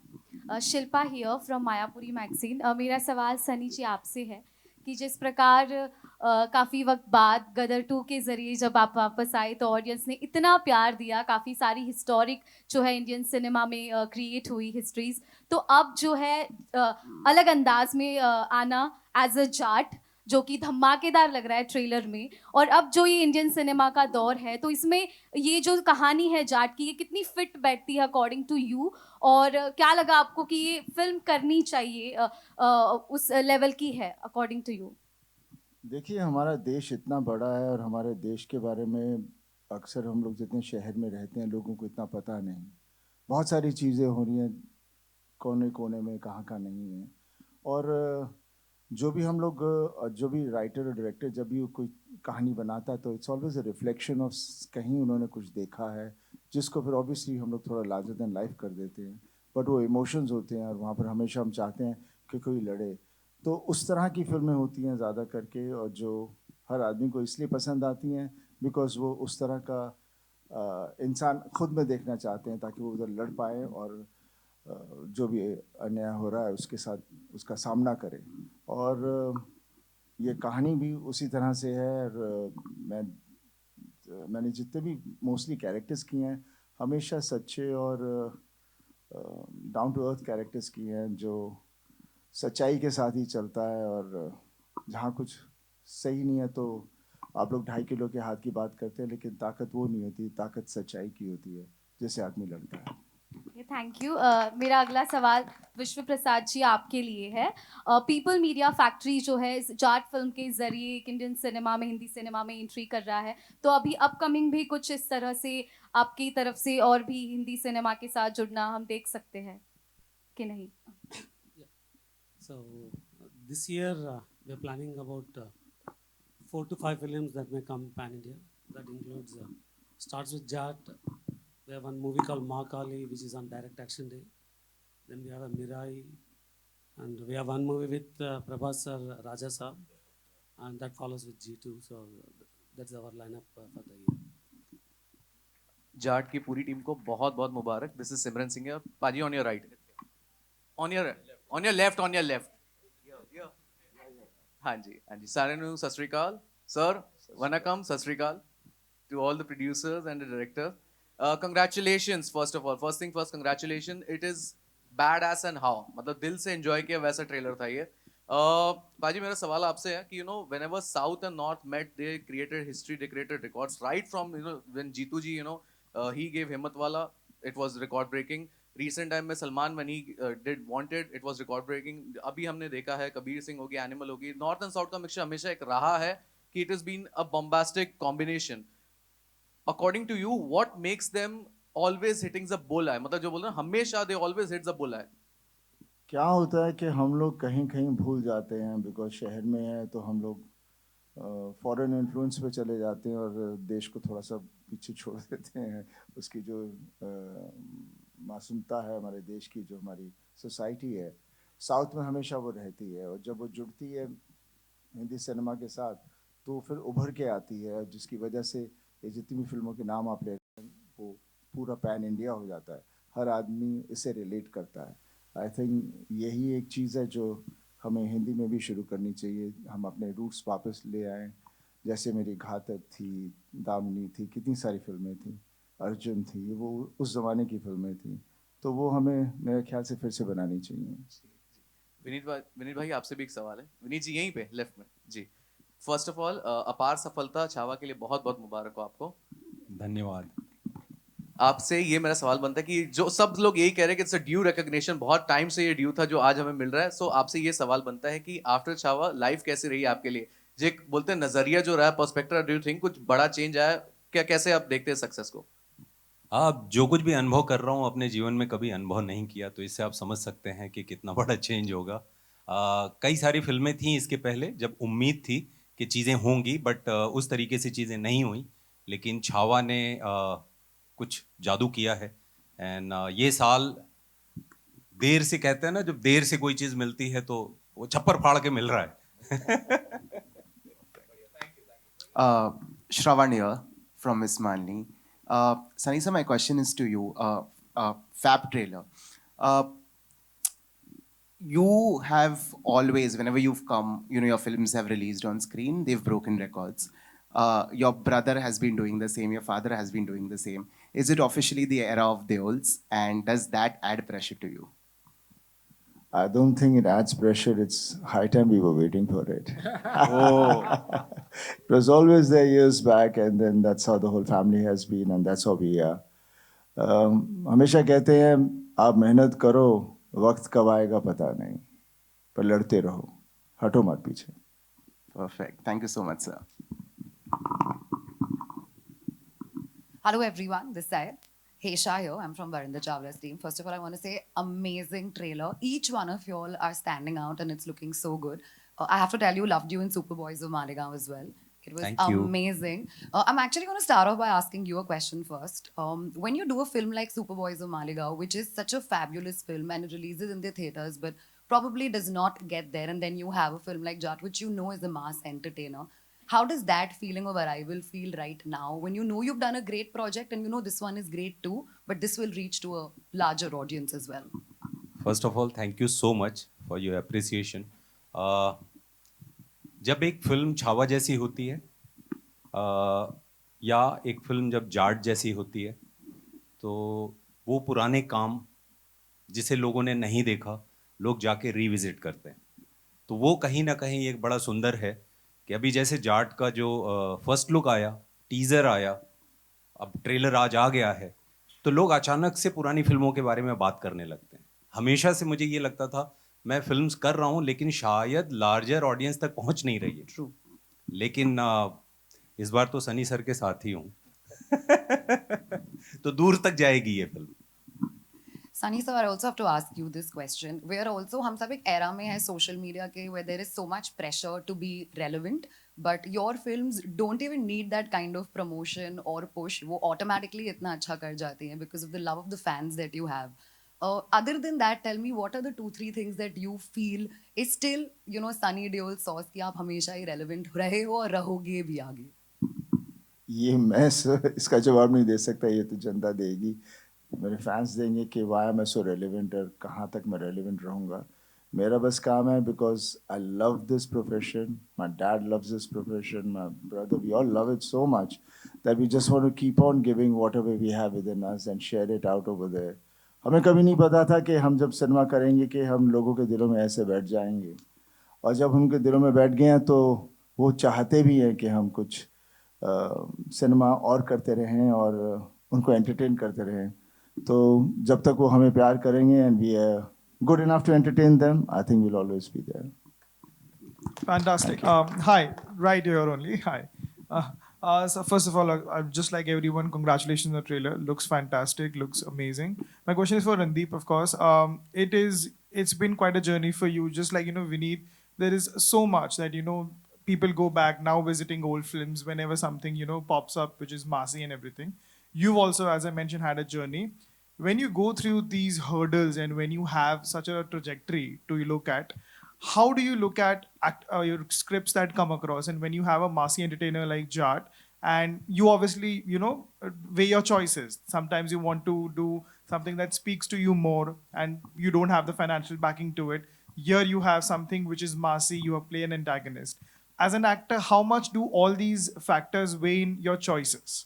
Shilpa here from Mayapuri magazine. मेरा सवाल सनी जी आपसे है कि जिस प्रकार काफ़ी वक्त बाद गदर 2 के ज़रिए जब आप वापस आए तो ऑडियंस ने इतना प्यार दिया, काफ़ी सारी हिस्टोरिक जो है इंडियन सिनेमा में क्रिएट हुई हिस्ट्रीज, तो अब जो है अलग अंदाज में आना एज अ जाट, जो कि धमाकेदार लग रहा है ट्रेलर में, और अब जो ये इंडियन सिनेमा का दौर है, तो इसमें ये जो कहानी है जाट की, ये कितनी फिट बैठती है अकॉर्डिंग टू यू, और क्या लगा आपको कि ये फिल्म करनी चाहिए, उस लेवल की है अकॉर्डिंग टू यू? देखिए, हमारा देश इतना बड़ा है और हमारे देश के बारे में अक्सर हम लोग जितने शहर में रहते हैं लोगों को इतना पता नहीं। बहुत सारी चीज़ें हो रही हैं कोने कोने में, कहाँ कहाँ नहीं है। और जो भी हम लोग, जो भी राइटर और डायरेक्टर जब भी कोई कहानी बनाता है तो it's always a reflection of कहीं उन्होंने कुछ देखा है, जिसको फिर ऑब्वियसली हम लोग थोड़ा लार्जर देन लाइफ कर देते हैं, बट वो इमोशंस होते हैं और वहाँ पर हमेशा हम चाहते हैं कि कोई लड़े। तो उस तरह की फिल्में होती हैं ज़्यादा करके, और जो हर आदमी को इसलिए पसंद आती हैं बिकॉज वो उस तरह का इंसान खुद में देखना चाहते हैं, ताकि वो उधर लड़ पाए और जो भी अन्याय हो रहा है उसके साथ उसका सामना करे। और ये कहानी भी उसी तरह से है। और मैंने जितने भी मोस्टली कैरेक्टर्स किए हैं हमेशा सच्चे और डाउन टू अर्थ कैरेक्टर्स किए हैं, जो सच्चाई के साथ ही चलता है। और जहाँ कुछ सही नहीं है तो आप लोग 2.5 किलो के हाथ की बात करते हैं, लेकिन ताकत वो नहीं होती, ताकत सच्चाई की होती है जिससे आदमी लड़ता है। Thank you. मेरा अगला सवाल विश्व प्रसाद जी आपके लिए है। पीपल मीडिया फैक्ट्री जो है इस जाट फिल्म के जरिए एक इंडियन सिनेमा में, हिंदी सिनेमा में एंट्री कर रहा है, तो अभी अपकमिंग भी कुछ इस तरह से आपकी तरफ से और भी हिंदी सिनेमा के साथ जुड़ना हम देख सकते हैं कि नहीं? So this year we are planning about 4 to 5 films that may come pan India. That includes starts with JAAT. We have one movie called Ma Kali, which is on Direct Action Day. Then we have a Mirai, and we have one movie with Prabhas sir, Raja Saab, and that follows with G2. So that's our lineup for the year. Jat की पूरी team को बहुत बहुत मुबारक। This is सिमरन सिंह और पाजी on your right, on your left, on your left. हाँ जी सारे ਨੂੰ ਸਤਿ ਸ਼੍ਰੀ ਅਕਾਲ ਸਰ, ਵਨਕਮ, ਸਤਿ ਸ਼੍ਰੀ ਅਕਾਲ to all the producers and the directors. Congratulations first of all, first thing first, congratulations, it is badass and how, मतलब दिल से enjoy किया वैसा ट्रेलर था ये। बाजी मेरा सवाल आपसे है कि whenever South and North met, they created history, they created records right from when Jeetu ji he gave Himmat Wala, it was record breaking. Recent time में Salman when he did Wanted, it was record breaking. अभी हमने देखा है कबीर सिंह होगी, animal होगी, north and south का mixture हमेशा एक रहा है कि it has been a bombastic combination. According to you, what makes them always hitting the bullseye? मतलब जो बोल रहे हैं हमेशा they always hit the bullseye. क्या होता है कि हम लोग कहीं कहीं भूल जाते हैं, बिकॉज शहर में है तो हम लोग फॉरेन इन्फ्लुएंस पे चले जाते हैं और देश को थोड़ा सा पीछे छोड़ देते हैं। उसकी जो मासूमता है हमारे देश की, जो हमारी सोसाइटी है, साउथ में हमेशा वो रहती है। और जब वो जुड़ती है हिंदी सिनेमा के साथ तो फिर उभर के आती है, जिसकी वजह से ये जितनी भी फिल्मों के नाम आप ले रहे हैं वो पूरा पैन इंडिया हो जाता है, हर आदमी इससे रिलेट करता है। आई थिंक यही एक चीज़ है जो हमें हिंदी में भी शुरू करनी चाहिए। हम अपने रूट्स वापस ले आएँ, जैसे मेरी घातक थी, दामिनी थी, कितनी सारी फिल्में थी, अर्जुन थी, वो उस ज़माने की फिल्में थी, तो वो हमें मेरे ख्याल से फिर से बनानी चाहिए। विनीत भाई आपसे भी एक सवाल है। विनीत जी यहीं पे लेफ्ट में जी। फर्स्ट ऑफ ऑल अपार सफलता छावा के लिए बहुत बहुत मुबारक हो आपको। धन्यवाद। आपसे ये मेरा सवाल बनता है कि जो सब लोग यही कह रहे हैं कि इट्स अ ड्यू रिकॉग्निशन, बहुत टाइम से ये ड्यू था जो आज हमें मिल रहा है। सो आपसे ये सवाल बनता है कि आफ्टर छावा लाइफ कैसी रही आपके लिए? जो बोलते हैं नजरिया जो रहा, पर्सपेक्टिव, डू यू थिंक कुछ बड़ा चेंज आया क्या? कैसे आप देखते हैं सक्सेस को? आप जो कुछ भी अनुभव कर रहा हूँ अपने जीवन में कभी अनुभव नहीं किया, तो इससे आप समझ सकते हैं कि कितना बड़ा चेंज होगा। कई सारी फिल्में थी इसके पहले जब उम्मीद थी कि चीज़ें होंगी, बट उस तरीके से चीज़ें नहीं हुई। लेकिन छावा ने कुछ जादू किया है। एंड ये साल देर से, कहते हैं ना जब देर से कोई चीज़ मिलती है तो वो छप्पर फाड़ के मिल रहा है। Shravan here from Miss Manli. Sunny sir, my question is to you. Fab trailer. You have always, whenever you've come, your films have released on screen, they've broken records. Your brother has been doing the same, your father has been doing the same. Is it officially the era of Deols, and does that add pressure to you? I don't think it adds pressure. It's high time we were waiting for it. It was always there years back, and then that's how the whole family has been, and that's how we are. हमेशा कहते हैं आप मेहनत करो, वक्त कब आएगा पता नहीं, पर लड़ते रहो, हटो मत पीछे। Perfect. Thank you so much, sir. Hello everyone, this side. Heisha here, I'm from Varinder Chawla's team. First of all, I want to say amazing trailer. Each one of y'all are standing out and it's looking so good. I have to tell you, loved you in Superboys of Maligaon as well. It was amazing. I'm actually going to start off by asking you a question first. When you do a film like Superboys of Maligaon, which is such a fabulous film and it releases in the theaters, but probably does not get there, and then you have a film like JAAT, which you know is a mass entertainer. How does that feeling of arrival feel right now when you know you've done a great project and you know this one is great too, but this will reach to a larger audience as well? First of all thank you so much for your appreciation. जब एक film Chhaava जैसी होती है या एक film जब जाट जैसी होती है, तो वो पुराने काम जिसे लोगों ने नहीं देखा लोग जाके रिविजिट करते हैं. तो वो कहीं ना कहीं एक बड़ा सुंदर है कि अभी जैसे जाट का जो फर्स्ट लुक आया, टीज़र आया, अब ट्रेलर आज आ गया है, तो लोग अचानक से पुरानी फिल्मों के बारे में बात करने लगते हैं. हमेशा से मुझे ये लगता था मैं फिल्म्स कर रहा हूँ लेकिन शायद लार्जर ऑडियंस तक पहुँच नहीं रही है. True. लेकिन इस बार तो सनी सर के साथ ही हूँ. तो दूर तक जाएगी ये film. Sunny sir, I also have to ask you this question. We are also, हम सब एक era में है social media के where there is so much pressure to be relevant, but your films don't even need that kind of promotion or push. वो automatically इतना अच्छा कर जाती हैं because of the love of the fans that you have. Other than that, tell me what are the 2-3 things that you feel is still, you know, Sunny Deol sauce कि आप हमेशा ही relevant रहे हो और रहोगे भी आगे. ये मैं इसका जवाब नहीं दे सकता, ये तो जनता देगी, मेरे फैंस देंगे कि वाई एम आई सो रेलिवेंट और कहाँ तक मैं रेलिवेंट रहूँगा. मेरा बस काम है because I love this profession, my dad loves this profession, my brother, we all love it so much that we just want to keep on giving whatever we have within us and share it out over there. हमें कभी नहीं पता था कि हम जब cinema करेंगे कि हम लोगों के दिलों में ऐसे बैठ जाएंगे, और जब उनके दिलों में बैठ गए हैं तो वो चाहते भी हैं कि हम कुछ सिनेमा और करते रहें और उनको एंटरटेन करते रहें. तो जब तक वो हमें प्यार करेंगे and we are good enough to entertain them, I think we will always be there. Fantastic. Hi, right here only. Hi. So first of all, just like everyone, congratulations on the trailer. Looks fantastic. Looks amazing. My question is for Randeep, of course. It's been quite a journey for you. Just like Vineet, there is so much that people go back now visiting old films whenever something pops up which is massy and everything. You've also, as I mentioned, had a journey. When you go through these hurdles and when you have such a trajectory to look at, how do you look at your scripts that come across? And when you have a massy entertainer like JAAT, and you obviously, weigh your choices. Sometimes you want to do something that speaks to you more and you don't have the financial backing to it. Here you have something which is massy, you play an antagonist. As an actor, how much do all these factors weigh in your choices?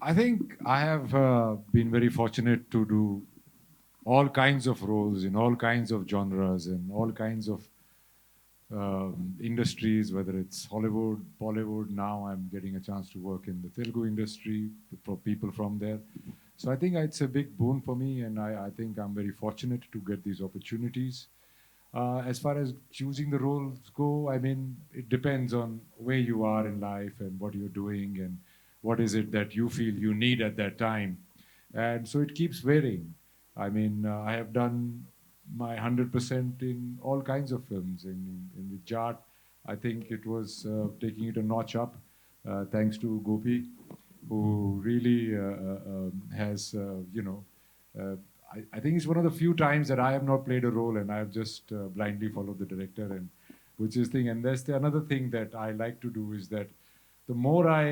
I think I have been very fortunate to do all kinds of roles in all kinds of genres and all kinds of industries, whether it's Hollywood, Bollywood. Now I'm getting a chance to work in the Telugu industry for people from there. So I think it's a big boon for me, and I think I'm very fortunate to get these opportunities. As far as choosing the roles go, I mean, it depends on where you are in life and what you're doing and what is it that you feel you need at that time. And so it keeps varying. I mean, I have done my 100% in all kinds of films. In the JAAT, I think it was taking it a notch up, thanks to Gopi, who really has, I think it's one of the few times that I have not played a role and I have just blindly followed the director, and which is thing. And there's another thing that I like to do is that the more I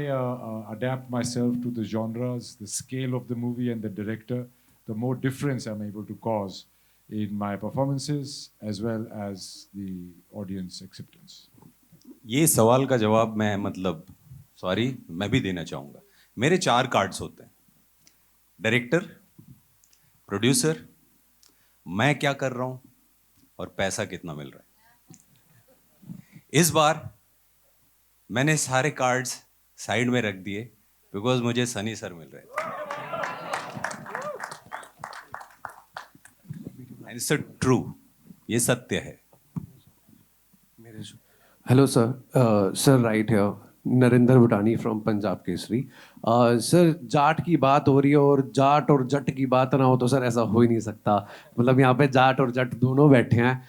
adapt myself to the genres, the scale of the movie and the director, the more difference I'm able to cause in my performances as well as the audience acceptance. ये सवाल का जवाब मैं मैं भी देना चाहूँगा. मेरे 4 कार्ड्स होते हैं: डायरेक्टर, प्रोड्यूसर, मैं क्या कर रहा हूँ और पैसा कितना मिल रहा है. इस बार मैंने सारे कार्ड्स साइड में रख दिए बिकॉज मुझे सनी सर मिल रहे थे. इट्स ट्रू, ये सत्य है. Hello, sir. Sir, right here. Narendra Bhutani from Punjab Kesari. Sir, Jat की बात हो रही है और जाट और जट की बात ना हो तो सर ऐसा हो ही नहीं सकता. मतलब यहाँ पे जाट और जट दोनों बैठे हैं.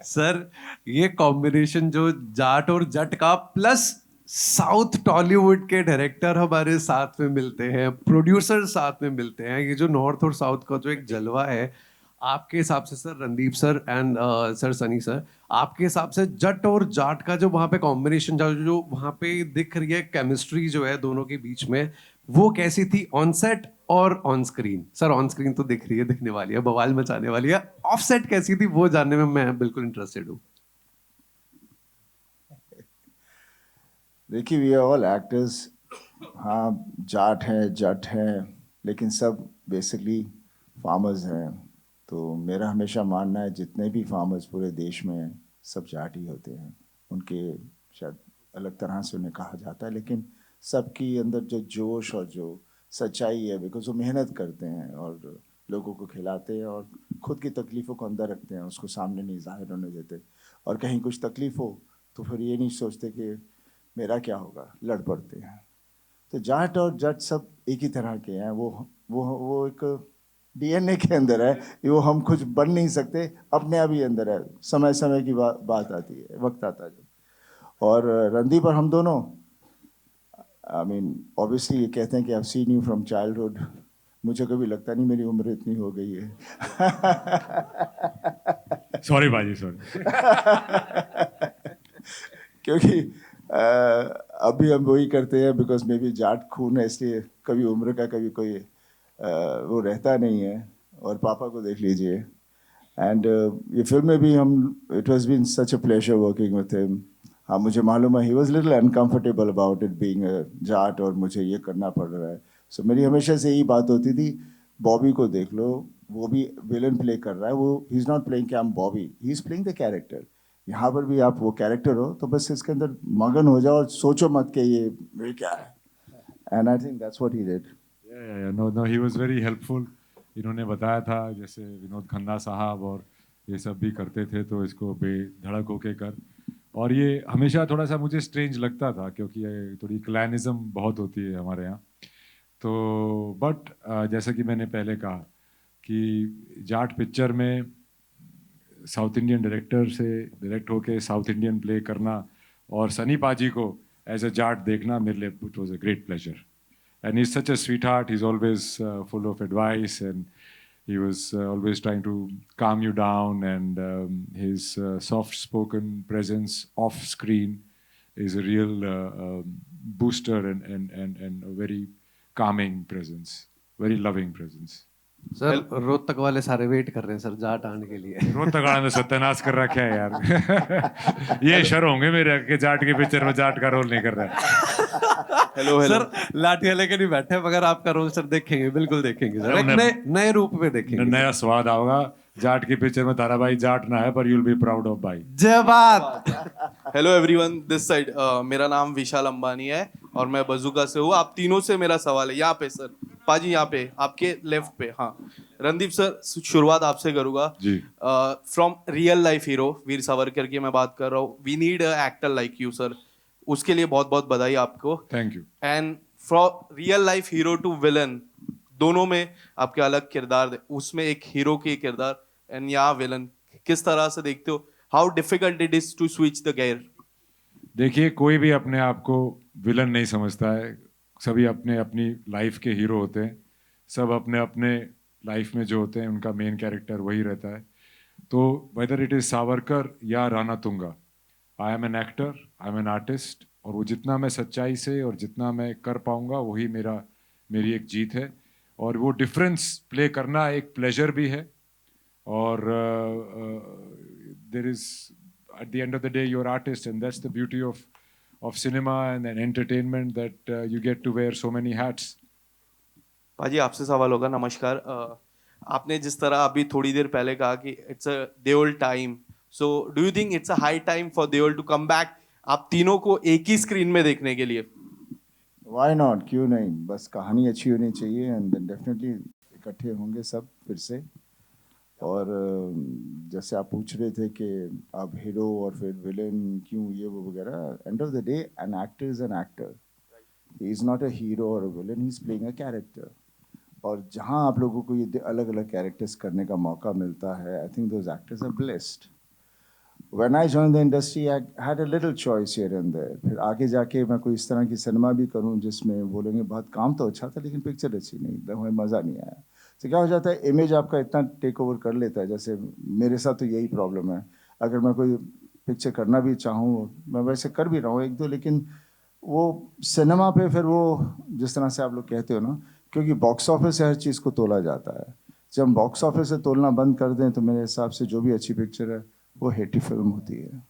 सर, ये कॉम्बिनेशन जो जाट और जट का प्लस साउथ टॉलीवुड के डायरेक्टर हमारे साथ में मिलते हैं, प्रोड्यूसर साथ में मिलते हैं, ये जो नॉर्थ और साउथ का जो एक जलवा है, आपके हिसाब से sir, Randeep sir and sir Sunny sir, आपके हिसाब से जट और जाट का जो वहाँ पे कॉम्बिनेशन, जो वहाँ पे दिख रही है केमिस्ट्री जो है दोनों के बीच में, वो कैसी थी ऑन सेट और on screen? Sir on screen तो दिख रही है, दिखने वाली है, बवाल मचाने वाली है। ऑफ सेट कैसी थी वो जानने में मैं बिल्कुल इंटरेस्टेड हूँ। देखिए, वी आर ऑल एक्टर्स। हाँ, जाट हैं, जट हैं, लेकिन सब बेसिकली फार्मर्स हैं। तो मेरा हमेशा मानना है जितने भी फार्मर्स पूरे देश में हैं, सब जाट ही होते हैं। उनके शायद अलग तरह से उन्हें कहा जाता है, लेकिन सबकी अंदर जो जोश और जो सच्चाई है, बिकॉज वो मेहनत करते हैं और लोगों को खिलाते हैं और खुद की तकलीफ़ों को अंदर रखते हैं, उसको सामने नहीं जाहिर होने देते। और कहीं कुछ तकलीफ़ हो तो फिर ये नहीं सोचते कि मेरा क्या होगा, लड़ पड़ते हैं। तो जाट और जट सब एक ही तरह के हैं। वो एक डीएनए के अंदर है, वो हम कुछ बन नहीं सकते, अपने आप ही अंदर है। समय समय की बात आती है, वक्त आता है जब। और रणदीप और हम दोनों, आई मीन ऑब्वियसली ये कहते हैं कि I seen you from childhood. मुझे कभी लगता नहीं मेरी उम्र इतनी हो गई है। सॉरी बाजी, सॉरी। क्योंकि अभी हम वही करते हैं बिकॉज मे बी जाट खून है, इसलिए कभी उम्र का कभी कोई वो रहता नहीं है। और पापा को देख लीजिए। एंड ये फिल्म में भी हम, it was been such a pleasure working with him. हाँ, मुझे मालूम है he was little uncomfortable about it being Jat और मुझे ये करना पड़ रहा है। सो मेरी हमेशा से यही बात होती थी, बॉबी को देख लो, वो भी विलन प्ले कर रहा है। वो ही इज़ नॉट प्लेइंग कि I am Bobby, he is playing the character. यहाँ पर भी आप वो कैरेक्टर हो तो बस इसके अंदर मगन हो जाओ और सोचो मत कि ये क्या है। And I think that's what he did. No, he was very helpful. इन्होंने बताया था जैसे विनोद खन्ना साहब और ये सब भी करते थे, तो इसको बेधड़क होके कर। और ये हमेशा थोड़ा सा मुझे स्ट्रेंज लगता था क्योंकि ये थोड़ी क्लैनिज्म बहुत होती है हमारे यहाँ। तो बट जैसा कि मैंने पहले कहा कि जाट पिक्चर में साउथ इंडियन डायरेक्टर से डायरेक्ट होके साउथ इंडियन प्ले करना और सनी पाजी को एज अ जाट देखना मेरे लिए it was a great pleasure. And he is such a sweet heart, he is always full of advice and he was always trying to calm you down, and his soft spoken presence off screen is a real booster and a very calming presence, very loving presence. Sir Rohtak वाले सारे wait कर रहे हैं sir Jat आने के लिए। रोहतक वाला ने सत्यानाश कर रखा है यार। ये शर होंगे मेरे के जाट के पिक्चर में जाट का रोल नहीं कर रहा है। हेलो सर, लाठियां लेके नहीं बैठे, मगर आपका रोल सर देखेंगे, बिल्कुल देखेंगे सर, एक नए रूप में देखेंगे। नया स्वाद आओगा जाट की पिक्चर में। तारा भाई जाट ना है पर you will be proud of भाई। जय बात। हेलो एवरीवन, दिस साइड मेरा नाम विशाल अंबानी है और मैं बजूका से हूँ। आप तीनों से मेरा सवाल है, यहाँ पे सर, पाजी यहाँ पे आपके लेफ्ट पे। हाँ रणदीप सर, शुरुआत आपसे करूँगा। जी। From real life hero Veer Savarkar की मैं बात कर रहा हूँ। We need a actor like you sir, उसके लिए बहुत बहुत बधाई आपको। Thank you. And from real life hero to villain, दोनों में आपके अलग किरदार, उसमें एक हीरो की किरदार एंड यहाँ विलन, किस तरह से देखते हो? How difficult it is to switch the gear? देखिए, कोई भी अपने आप को विलन नहीं समझता है, सभी अपने अपनी लाइफ के हीरो होते हैं। सब अपने अपने लाइफ में जो होते हैं उनका मेन कैरेक्टर वही रहता है। तो वेदर इट इज सावरकर या Rana Tunga, I am an actor, I am an artist, और वो जितना मैं सच्चाई से और जितना मैं कर पाऊंगा वही मेरी एक जीत है। और वो डिफरेंस प्ले करना एक प्लेजर भी है। और there is at the end of the day you're artist, and that's the beauty of cinema and entertainment, that you get to wear so many hats. भाजी आपसे सवाल होगा। नमस्कार। आपने जिस तरह अभी थोड़ी देर पहले कहा कि it's a Deol time, so do you think it's a high time for Deol to come back, आप तीनों को एक ही स्क्रीन में देखने के लिए? Why not? क्यों नहीं, बस कहानी अच्छी होनी चाहिए एंड डेफिनेटली इकट्ठे होंगे सब फिर से। और जैसे आप पूछ रहे थे कि अब हीरो और फिर विलेन क्यों, ये वो वगैरह, end of the day an actor is an actor, he is not a hero और a villain, he is playing a character. और जहाँ आप लोगों को ये अलग अलग कैरेक्टर्स करने का मौका मिलता है, I think those actors are blessed. When I joined the industry, I had a little choice here and there. फिर आगे जाके मैं कोई इस तरह की सिनेमा भी करूं जिसमें बोलेंगे बहुत काम तो अच्छा था लेकिन पिक्चर अच्छी नहीं, हमें मज़ा नहीं आया। तो क्या हो जाता है, इमेज आपका इतना टेक ओवर कर लेता है। जैसे मेरे साथ तो यही प्रॉब्लम है, अगर मैं कोई पिक्चर करना भी चाहूँ, मैं वैसे कर भी रहा हूँ एक दो, लेकिन वो सिनेमा पे फिर वो जिस तरह से आप लोग कहते हो ना, क्योंकि बॉक्स ऑफिस से हर चीज़ को तोला जाता है। जब हम बॉक्स ऑफिस से तोलना बंद कर दें तो मेरे हिसाब से जो भी अच्छी पिक्चर है वो हिट फिल्म होती है।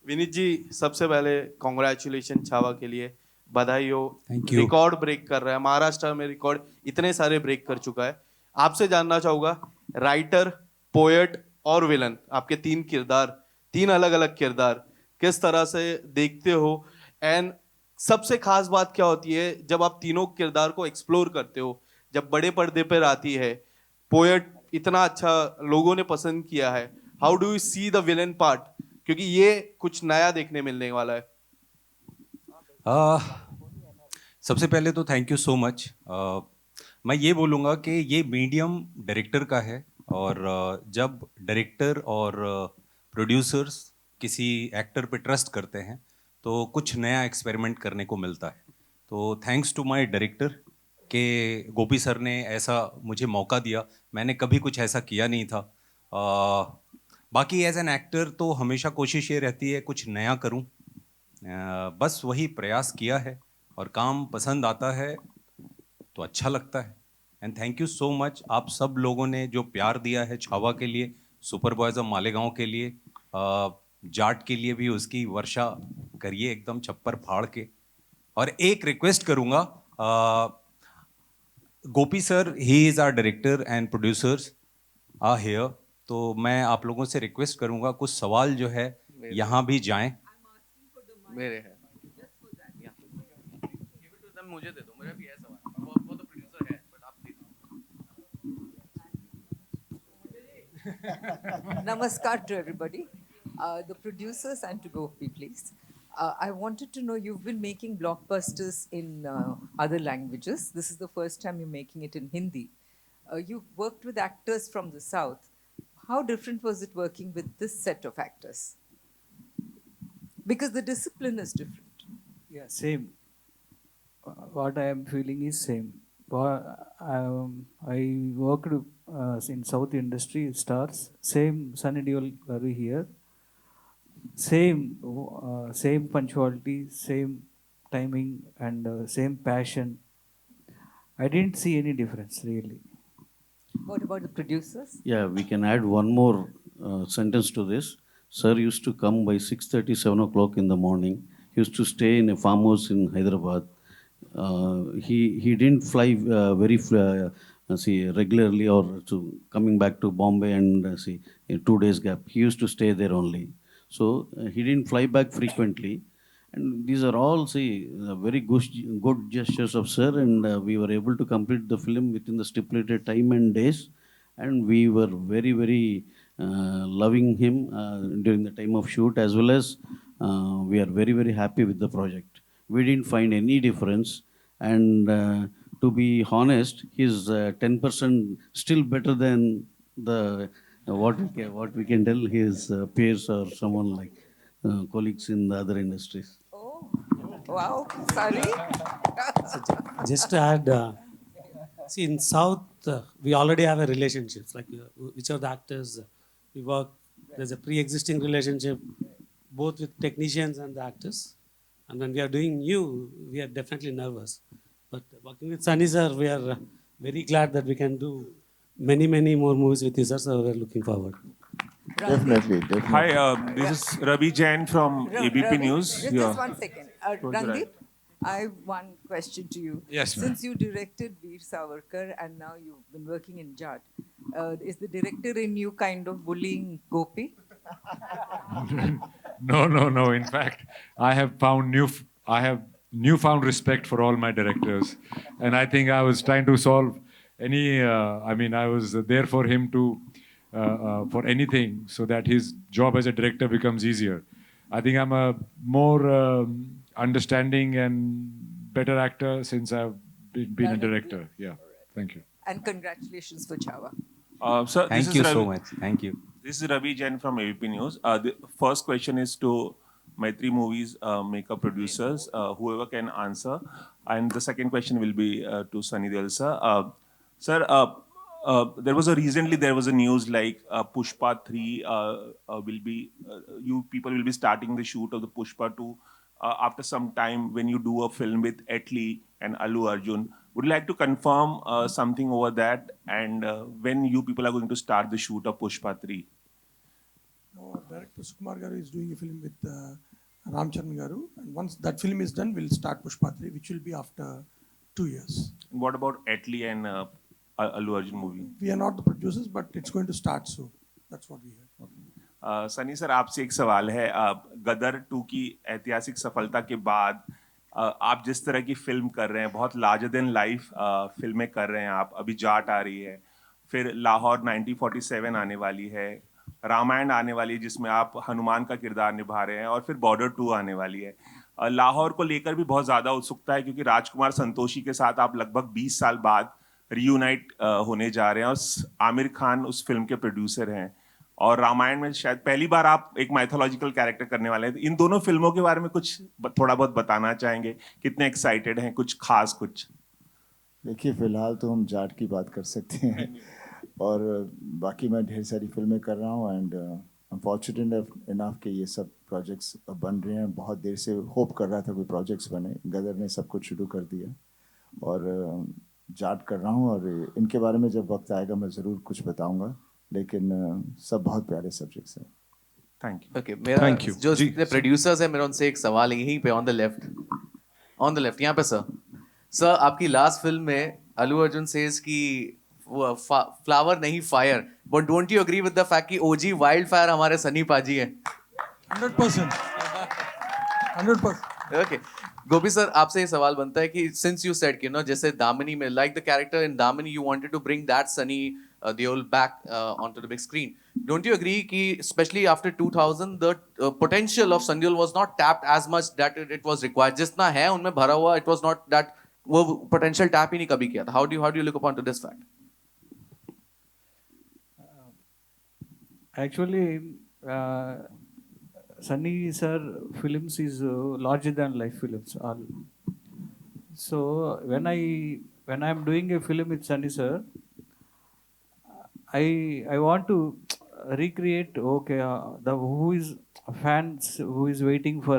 विनीत जी, सबसे पहले कॉन्ग्रेचुलेशन छावा के लिए, बधाई हो। Thank you. रिकॉर्ड ब्रेक कर रहा है, महाराष्ट्र में रिकॉर्ड इतने सारे ब्रेक कर चुका है। आपसे जानना चाहूंगा, राइटर, पोएट और विलन, आपके तीन किरदार, तीन अलग अलग किरदार, किस तरह से देखते हो? एंड सबसे खास बात क्या होती है जब आप तीनों किरदार को एक्सप्लोर करते हो, जब बड़े पर्दे पर आती है? पोएट इतना अच्छा लोगों ने पसंद किया है, how do you see the villain part? क्योंकि ये कुछ नया देखने मिलने वाला है। सबसे पहले तो थैंक यू सो मच। मैं ये बोलूँगा कि ये मीडियम डायरेक्टर का है, और जब डायरेक्टर और प्रोड्यूसर्स किसी एक्टर पे ट्रस्ट करते हैं तो कुछ नया एक्सपेरिमेंट करने को मिलता है। तो थैंक्स टू माय डायरेक्टर के गोपी सर ने ऐसा मुझे मौका दिया, मैंने कभी कुछ ऐसा किया नहीं था। बाकी एज एन एक्टर तो हमेशा कोशिश ये रहती है कुछ नया करूं, बस वही प्रयास किया है, और काम पसंद आता है तो अच्छा लगता है। And thank you so much आप सब लोगों ने जो प्यार दिया है छावा के लिए, सुपर बॉयज ऑफ मालेगांव के लिए, जाट के लिए भी उसकी वर्षा करिए एकदम छप्पर फाड़ के। और एक रिक्वेस्ट करूंगा, Gopi sir, he is our director and producers are here, तो मैं आप लोगों से रिक्वेस्ट करूंगा कुछ सवाल जो है यहाँ भी जाएं। मेरे है, मुझे दे दो, मेरा भी है सवाल। वो तो प्रोड्यूसर है, बट आप दे दो। Namaskar to everybody, the producers and to Gopi, please. I wanted to know, you've been making blockbusters in other languages. This is the first time you're making it in Hindi. You worked with actors from the South. How different was it working with this set of actors? Because the discipline is different. Yeah, same. What I am feeling is same. I worked in South industry stars. Same Sunny Deol Garu here. Same punctuality, same timing, and same passion. I didn't see any difference really. What about the producers? Yeah, we can add one more sentence to this. Sir used to come by 6:30, 7 o'clock in the morning. He used to stay in a farmhouse in Hyderabad. He didn't fly regularly or to coming back to Bombay and in 2 days gap. He used to stay there only. So he didn't fly back frequently. And these are all very good gestures of sir, and we were able to complete the film within the stipulated time and days, and we were very, very loving him during the time of shoot, as well as we are very, very happy with the project. We didn't find any difference, and to be honest, his 10% still better than the what we can tell his peers or someone like colleagues in the other industries. Oh, wow, sorry. Just to add, see, in South, we already have a relationship. Like, which are the actors we work, there's a pre-existing relationship, both with technicians and the actors. And when we are doing new, we are definitely nervous. But working with Sunny sir, we are very glad that we can do many, many more movies with you, sir. So we're looking forward. Definitely. Hi, this is Ravi Jain from ABP News. Just 1 second. Randeep, I have one question to you. Yes, ma'am. Since you directed Veer Savarkar and now you've been working in JAAT, is the director in you kind of bullying Gopi? No. In fact, I have newfound respect for all my directors, and I think I was trying to solve any. I was there for him to for anything, so that his job as a director becomes easier. I think I'm a more understanding and better actor since I've been a director. Yeah, thank you. And congratulations for Chava. Sir, Thank you so much. Thank you. This is Ravi Jain from ABP News. The first question is to my three movies makeup producers, whoever can answer. And the second question will be to Sunny Deol sir. Sir, there was a news like Pushpa 3 will be you people will be starting the shoot of the Pushpa 2 after some time when you do a film with Atlee and Allu Arjun. Would you like to confirm something over that, and when you people are going to start the shoot of Pushpa 3? No, director Sukumar Garu is doing a film with Ramcharan Garu, and once that film is done, we'll start Pushpa 3, which will be after 2 years. What about Atlee and Allu Arjun movie? We are not the producers, but it's going to start soon. That's what we heard. Sunny sir, आपसे एक सवाल है. गदर 2 की ऐतिहासिक सफलता के बाद आप जिस तरह की फिल्म कर रहे हैं, बहुत लार्जर देन लाइफ फिल्में कर रहे हैं आप. अभी जाट आ रही है, फिर लाहौर 1947 आने वाली है, रामायण आने वाली है जिसमें आप हनुमान का किरदार निभा रहे हैं, और फिर बॉर्डर 2 आने वाली है. लाहौर को लेकर भी बहुत ज़्यादा उत्सुकता है क्योंकि राजकुमार संतोषी के साथ आप लगभग 20 साल बाद रीयूनाइट होने जा रहे हैं, और आमिर खान उस फिल्म के प्रोड्यूसर हैं, और रामायण में शायद पहली बार आप एक माइथोलॉजिकल कैरेक्टर करने वाले हैं. इन दोनों फिल्मों के बारे में कुछ थोड़ा बहुत बताना चाहेंगे? कितने एक्साइटेड हैं? कुछ खास कुछ? देखिए, फिलहाल तो हम जाट की बात कर सकते हैं और बाकी मैं ढेर सारी फिल्में कर रहा हूँ, and I am fortunate enough कि ये सब प्रोजेक्ट्स बन रहे हैं. बहुत देर से होप कर रहा था कोई प्रोजेक्ट्स बने. गदर ने सब कुछ शुरू कर दिया और जाट कर रहा हूँ, और इनके बारे में जब वक्त आएगा मैं ज़रूर कुछ बताऊँगा, लेकिन सब बहुत प्यारे सब्जेक्ट्स हैं. Thank you. ओके, मेरा जो जितने प्रोड्यूसर्स हैं, मेरा उनसे एक सवाल है यहीं पे ऑन द लेफ्ट यहाँ पे. सर आपकी लास्ट फिल्म में अल्लू अर्जुन सेज की फ्लावर नहीं fire, but don't you agree with the fact कि ओजी वाइल्ड फायर हमारे सनी पाजी है? 100%. ओके, गोपी सर आपसे ये सवाल बनता है कि सिंस यू सेड कि जैसे दामिनी में, like the character in Damini, you wanted to bring that Sunny Deol back onto the big screen. Don't you agree कि especially after 2000 the potential of Sunny Deol was not tapped as much that it was required? जितना है उनमें भरा हुआ, it was not that वो potential tap ही नहीं कभी किया था. How do you look upon to this fact? Actually, Sunny sir films is larger than life films. All. So when I am doing a film with Sunny sir, I want to recreate the who is fans who is waiting for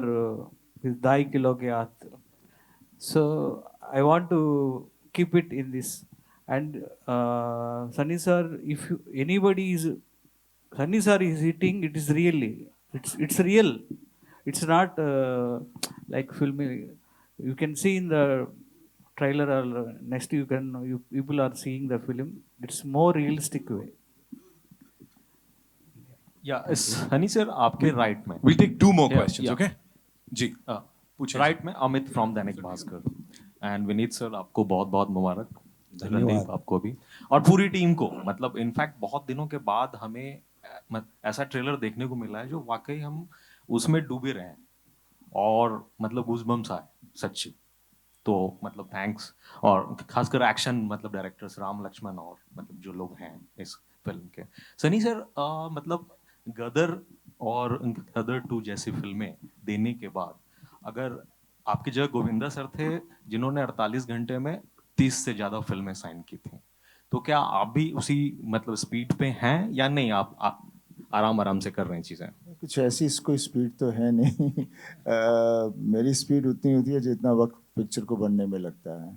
his dai kilo ke aath. So I want to keep it in this, and Sunny sir, if anybody is Sunny sir is hitting, it is really it's real. It's not like filming. You can see in the trailer or next you people are seeing the film. It's more realistic way. Yeah, Sunny sir, आपके right में. We'll take 2 more questions, okay? जी. पूछिए. Right में Amit from Dainik Bhaskar, and Vineet sir आपको बहुत मुबारक. रणदीप आपको भी, और पूरी टीम को. मतलब इनफैक्ट बहुत दिनों के बाद हमें ऐसा ट्रेलर देखने को मिला है जो वाकई हम उसमें डूबे रहे हैं, और मतलब गूज़बम्स आए सच्ची. तो मतलब थैंक्स, और खासकर एक्शन मतलब डायरेक्टर्स राम लक्ष्मण और मतलब जो लोग हैं इस फिल्म के. सनी सर मतलब गदर और गदर 2 जैसी फिल्में देने के बाद अगर आपकी जगह गोविंदा सर थे जिन्होंने 48 घंटे में 30 से ज़्यादा फिल्में साइन की थी, तो क्या आप भी उसी मतलब स्पीड पे हैं या नहीं? आप आराम से कर रहे हैं चीज़ें? कुछ ऐसी कोई स्पीड तो है नहीं. मेरी स्पीड उतनी होती है जितना वक्त पिक्चर को बनने में लगता है.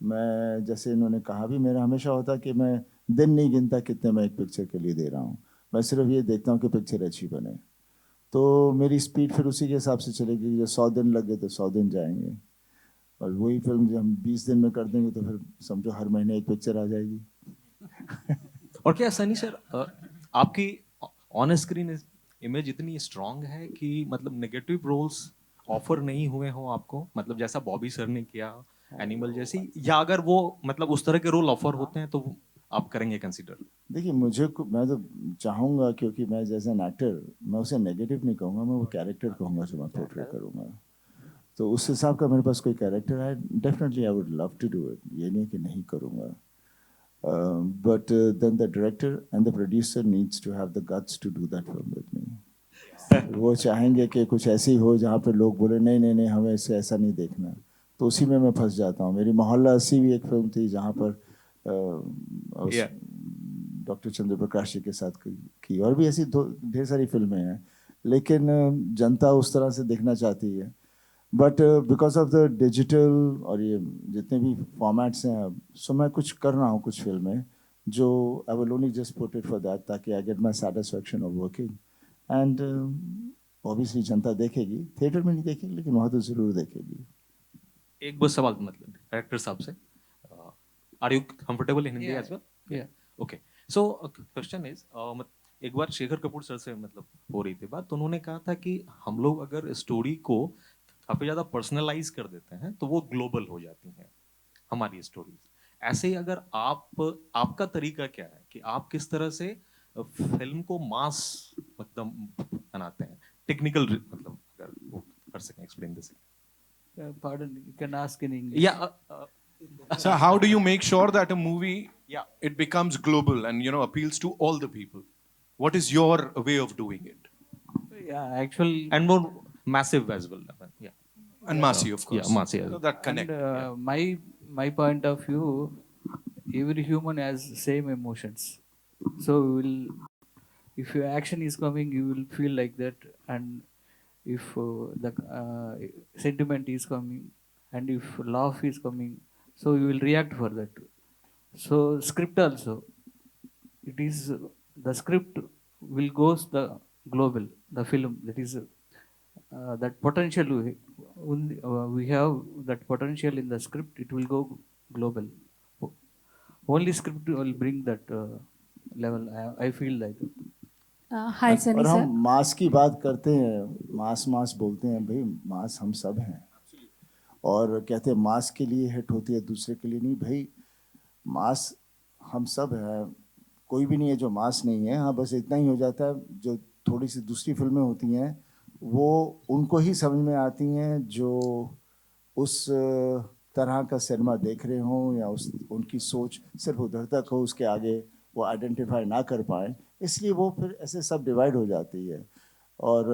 मैं जैसे इन्होंने कहा भी, मेरा हमेशा होता कि मैं दिन नहीं गिनता कितने मैं एक पिक्चर के लिए दे रहा हूँ. मैं सिर्फ ये देखता हूँ कि पिक्चर अच्छी बने. तो मेरी स्पीड फिर उसी के हिसाब से चलेगी. जब 100 दिन लग गए तो 100 दिन जाएंगे, और वही फिल्म जब हम 20 दिन में कर देंगे तो फिर समझो हर महीने एक पिक्चर आ जाएगी. और क्या सनी सर आपकी ऑन स्क्रीन इमेज इतनी स्ट्रांग है कि मतलब नेगेटिव रोल्स ऑफर नहीं हुए हो आपको, मतलब जैसा बॉबी सर ने किया एनिमल जैसी, या अगर वो मतलब उस तरह के रोल ऑफर होते हैं तो आप करेंगे कंसीडर? देखिए, मैं तो चाहूँगा, क्योंकि मैं जैसे एन एक्टर मैं उसे नेगेटिव नहीं कहूँगा, मैं वो कैरेक्टर कहूँगा जो मैं पोर्ट्रे करूँगा. तो उस हिसाब का मेरे पास कोई कैरेक्टर है, definitely I would love to do it. ये नहीं कि नहीं करूँगा. But then the director and the producer needs to have the guts to do that film with me. वो चाहेंगे कि कुछ ऐसी हो जहाँ पे लोग बोले नहीं हमें इसे ऐसा नहीं देखना, तो उसी में मैं फंस जाता हूँ. मेरी मोहल्ला 80 भी एक फिल्म थी जहाँ पर डॉक्टर चंद्र प्रकाश जी के साथ की, और भी ऐसी ढेर सारी फिल्में हैं, लेकिन जनता उस तरह से देखना चाहती है. But because of the digital और ये जितने भी फॉर्मेट्स हैं अब, सो मैं कुछ कर रहा हूँ कुछ फिल्में जो I will only just put it for that, ताकि I get my satisfaction of working. And obviously जनता देखेगी, थिएटर में नहीं देखेगी लेकिन वहाँ तो ज़रूर देखेगी. एक बस सवाल मतलब डायरेक्टर साहब से, are you comfortable in Hindi as well? Yeah. Okay, so question is, एक बार शेखर कपूर सर से मतलब हो रही थी बात, तो उन्होंने कहा था कि हम लोग अगर स्टोरी को काफी ज्यादा पर्सनलाइज कर देते हैं तो वो ग्लोबल हो जाती हैं हमारी स्टोरीज. ऐसे ही अगर आपका तरीका क्या है कि आप किस तरह से फिल्म को मास मतलब बनाते हैं, टेक्निकल मतलब अगर वो कर सकें, explain this. Pardon, you can ask in English. Yeah. So how do you make sure that a movie, it becomes global and appeals to all the people? What is your way of doing it? Yeah, actual and more massive as well. Yeah. And massive, of course. Yeah, massive. So that connect. And my point of view, every human has same emotions. So if your action is coming, you will feel like that, and if the sentiment is coming, and if laugh is coming, so you will react for that. So script also, it is the script will goes the global, the film, that is that potential we have that potential in the script, it will go global. Only script will bring that level. I feel like Hi, Sunny और sir. हम मास की बात करते हैं, मास बोलते हैं, भाई मास हम सब हैं, और कहते हैं मास के लिए हिट होती है, दूसरे के लिए नहीं. भाई मास हम सब हैं, कोई भी नहीं है जो मास नहीं है. हाँ, बस इतना ही हो जाता है, जो थोड़ी सी दूसरी फिल्में होती हैं वो उनको ही समझ में आती हैं जो उस तरह का सिनेमा देख रहे हों, या उनकी सोच सिर्फ उधर तक हो, उसके आगे वो आइडेंटिफाई ना कर पाएँ, इसलिए वो फिर ऐसे सब डिवाइड हो जाती है. और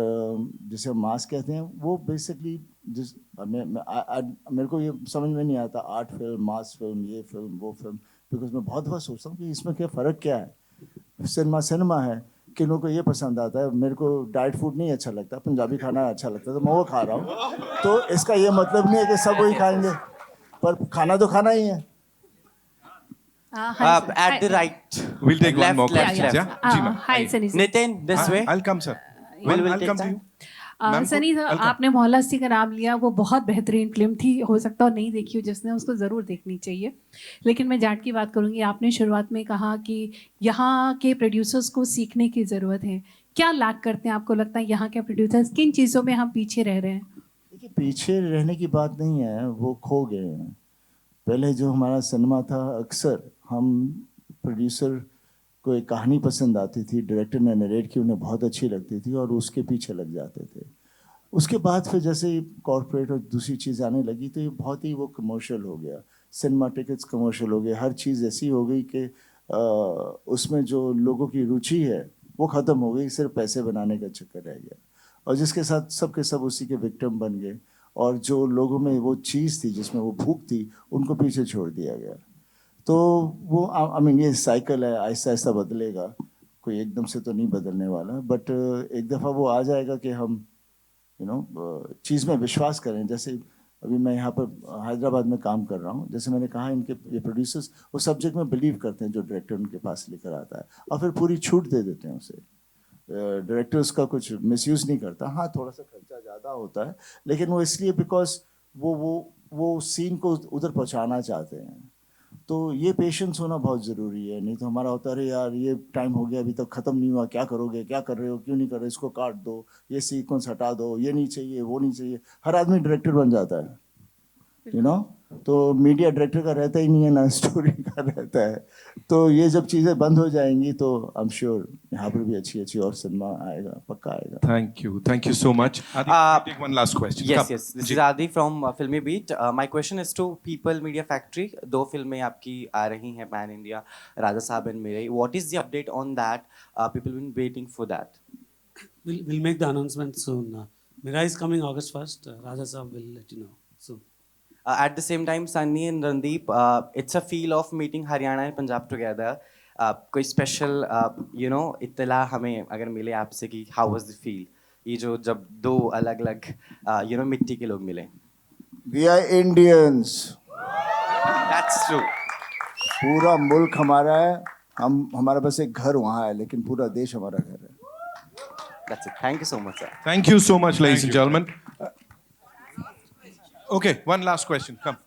जिसे मास कहते हैं वो बेसिकली मेरे को ये समझ में नहीं आता, आर्ट फिल्म, मास फिल्म, ये फिल्म, वो फिल्म, बिकॉज मैं बहुत बार सोचता हूँ कि इसमें क्या फ़र्क क्या है. सिनेमा है, किन्हों को ये पसंद आता है, मेरे को डाइट फूड नहीं अच्छा लगता, पंजाबी खाना अच्छा लगता है तो मैं वो खा रहा हूँ. तो इसका ये मतलब नहीं है कि सब वही खाएंगे, पर खाना तो खाना ही है. At the right. We'll take one more Left, question. left. Yeah? जी ma'am. Hi, Sunny sir. Nitin, this way. I'll come, sir. I'll come to you. Sunny sir, आपने मोहल्ला सिंह का नाम लिया, वो बहुत बेहतरीन फिल्म थी, हो सकता हो नहीं देखी हो जिसने, उसको ज़रूर देखनी चाहिए. लेकिन मैं जाट की बात करूँगी. आपने शुरुआत में कहा कि यहाँ के प्रोड्यूसर्स को सीखने की ज़रूरत है. क्या लैक करते हैं आपको लगता है यहाँ के प्रोड्यूसर्स, किन चीज़ों में हम पीछे रह रहे हैं? देखिए, पीछे रहने की बात नहीं है, वो खो गए हैं. पहले जो हमारा सिनेमा था, अक्सर हम प्रोड्यूसर को एक कहानी पसंद आती थी, डायरेक्टर ने नरेट की, उन्हें बहुत अच्छी लगती थी और उसके पीछे लग जाते थे. उसके बाद फिर जैसे कॉर्पोरेट और दूसरी चीज़ आने लगी तो ये बहुत ही वो कमर्शियल हो गया. सिनेमा टिकट्स कमर्शियल हो गए, हर चीज़ ऐसी हो गई कि उसमें जो लोगों की रुचि है वो ख़त्म हो गई, सिर्फ पैसे बनाने का चक्कर रह गया, और जिसके साथ सब के सब उसी के विक्टिम बन गए, और जो लोगों में वो चीज़ थी जिसमें वो भूख थी उनको पीछे छोड़ दिया गया. तो वो आई मीन ये साइकिल है, आहिस्ता आहिस्ता बदलेगा, कोई एकदम से तो नहीं बदलने वाला, बट एक दफ़ा वो आ जाएगा कि हम चीज़ में विश्वास करें. जैसे अभी मैं यहाँ पर हैदराबाद में काम कर रहा हूँ, जैसे मैंने कहा, इनके ये प्रोड्यूसर्स वो सब्जेक्ट में बिलीव करते हैं जो डायरेक्टर उनके पास लेकर आता है, और फिर पूरी छूट दे देते हैं उसे. डायरेक्टर उसका कुछ मिसयूज़ नहीं करता. हाँ, थोड़ा सा खर्चा ज़्यादा होता है, लेकिन वो इसलिए बिकॉज वो सीन को उधर पहुँचाना चाहते हैं. तो ये पेशेंस होना बहुत ज़रूरी है, नहीं तो हमारा होता है यार ये टाइम हो गया, अभी तक ख़त्म नहीं हुआ, क्या करोगे, क्या कर रहे हो, क्यों नहीं कर रहे, इसको काट दो, ये सीक्वेंस हटा दो, ये नहीं चाहिए, वो नहीं चाहिए. हर आदमी डायरेक्टर बन जाता है, तो मीडिया डायरेक्टर का रहता ही नहीं है, ना स्टोरी का रहता है. तो ये जब चीज़ें बंद हो जाएंगी तो आई एम श्योर यहाँ पर भी अच्छी और सिनेमा आएगा, पक्का आएगा. Thank you so much. Adi, take one last question. Yes. This is Adi from Filmy Beat. My question is to People Media Factory. 2 फिल्में आपकी आ रही हैं पैन इंडिया, राजा साहब एंड मेरे. What is the update on that? People been waiting for that. We'll make the announcement soon. Mira is coming August 1st. Raja Saab will let you know soon. At the same time, Sunny and Randeep, it's a feel of meeting Haryana and Punjab together. कोई special इत्तला हमें अगर मिले आपसे कि how was the feel, ये जो जब दो अलग अलग मिट्टी के लोग मिले. We are Indians. That's true. पूरा मुल्क हमारा है, हमारा बस एक घर वहाँ है, लेकिन पूरा देश हमारा घर है. That's it. Thank you so much, sir. Thank you so much, ladies and gentlemen. Okay, one last question. Come.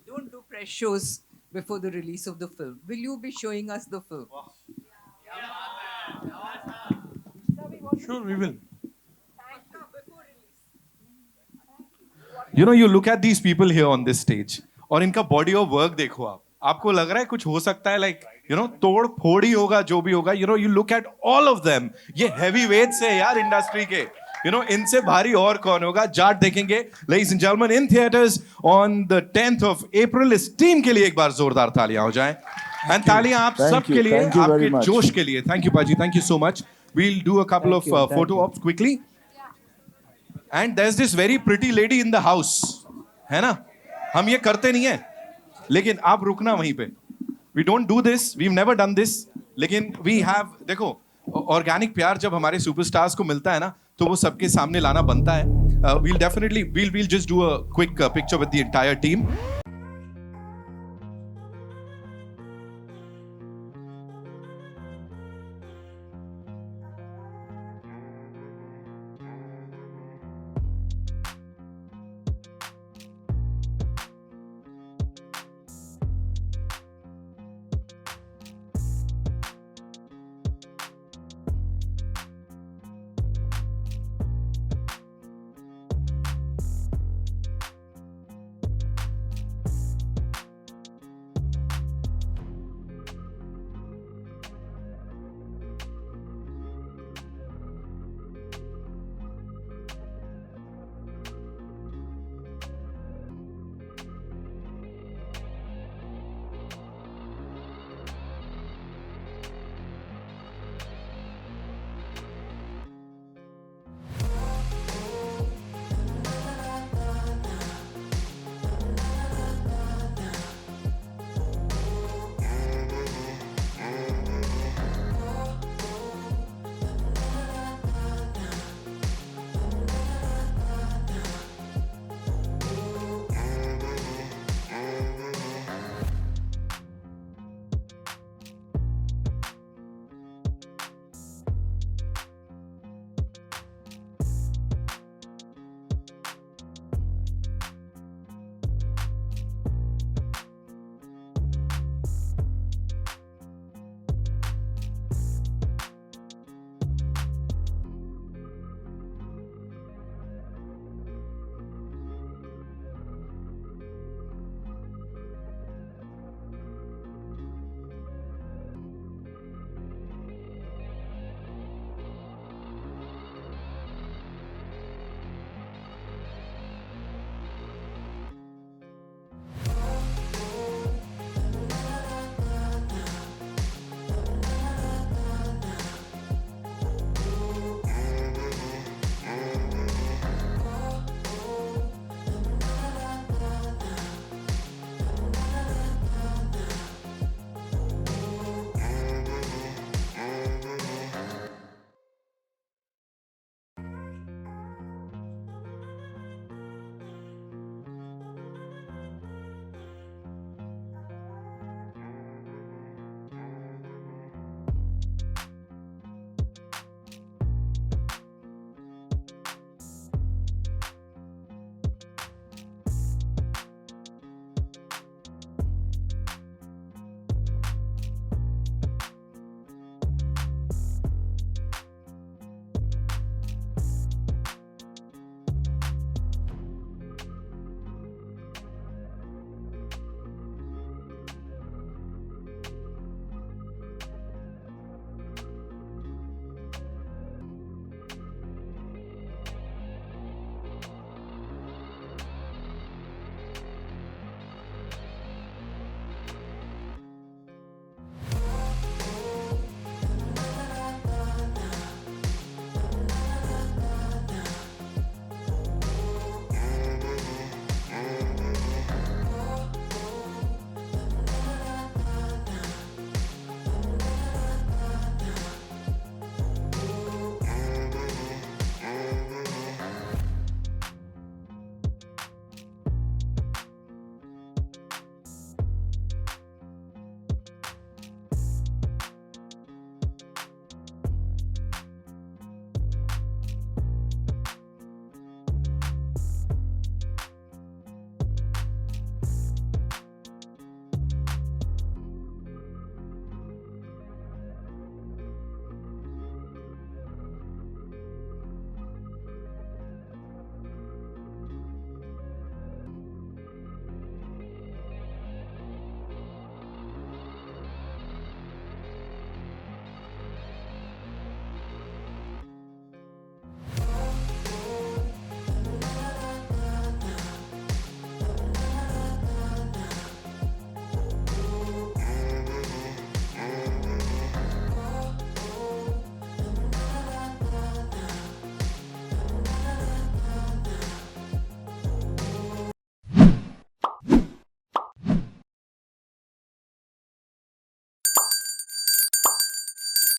Don't do press shows before the release of the film. Will you be showing us the film? Sure, we will. You know, you look at these people here on this stage, और इनका body of work देखो आप. आपको लग रहा है कुछ हो सकता है, like तोड़ फोड़ ही होगा जो भी होगा. You look at all of them. ये heavy weights है यार इंडस्ट्री के. इनसे भारी और कौन होगा. जाट देखेंगे, ladies and gentlemen, in theaters on the 10th of April. इस टीम के लिए एक बार जोरदार तालियां हो जाएं. And तालियां आप सब के लिए, आपके जोश के लिए. Thank you, Paji. Thank you so much. We'll do a couple of photo ops quickly. And there's this very pretty lady in the house, है ना? हम ये करते नहीं हैं, लेकिन आप रुकना वहीं पे. We don't do this. We've never done this. लेकिन we have, देखो, ऑर्गेनिक प्यार जब हमारे सुपरस्टार्स को मिलता है ना, तो वो सबके सामने लाना बनता है. We'll just do a quick picture with the entire team.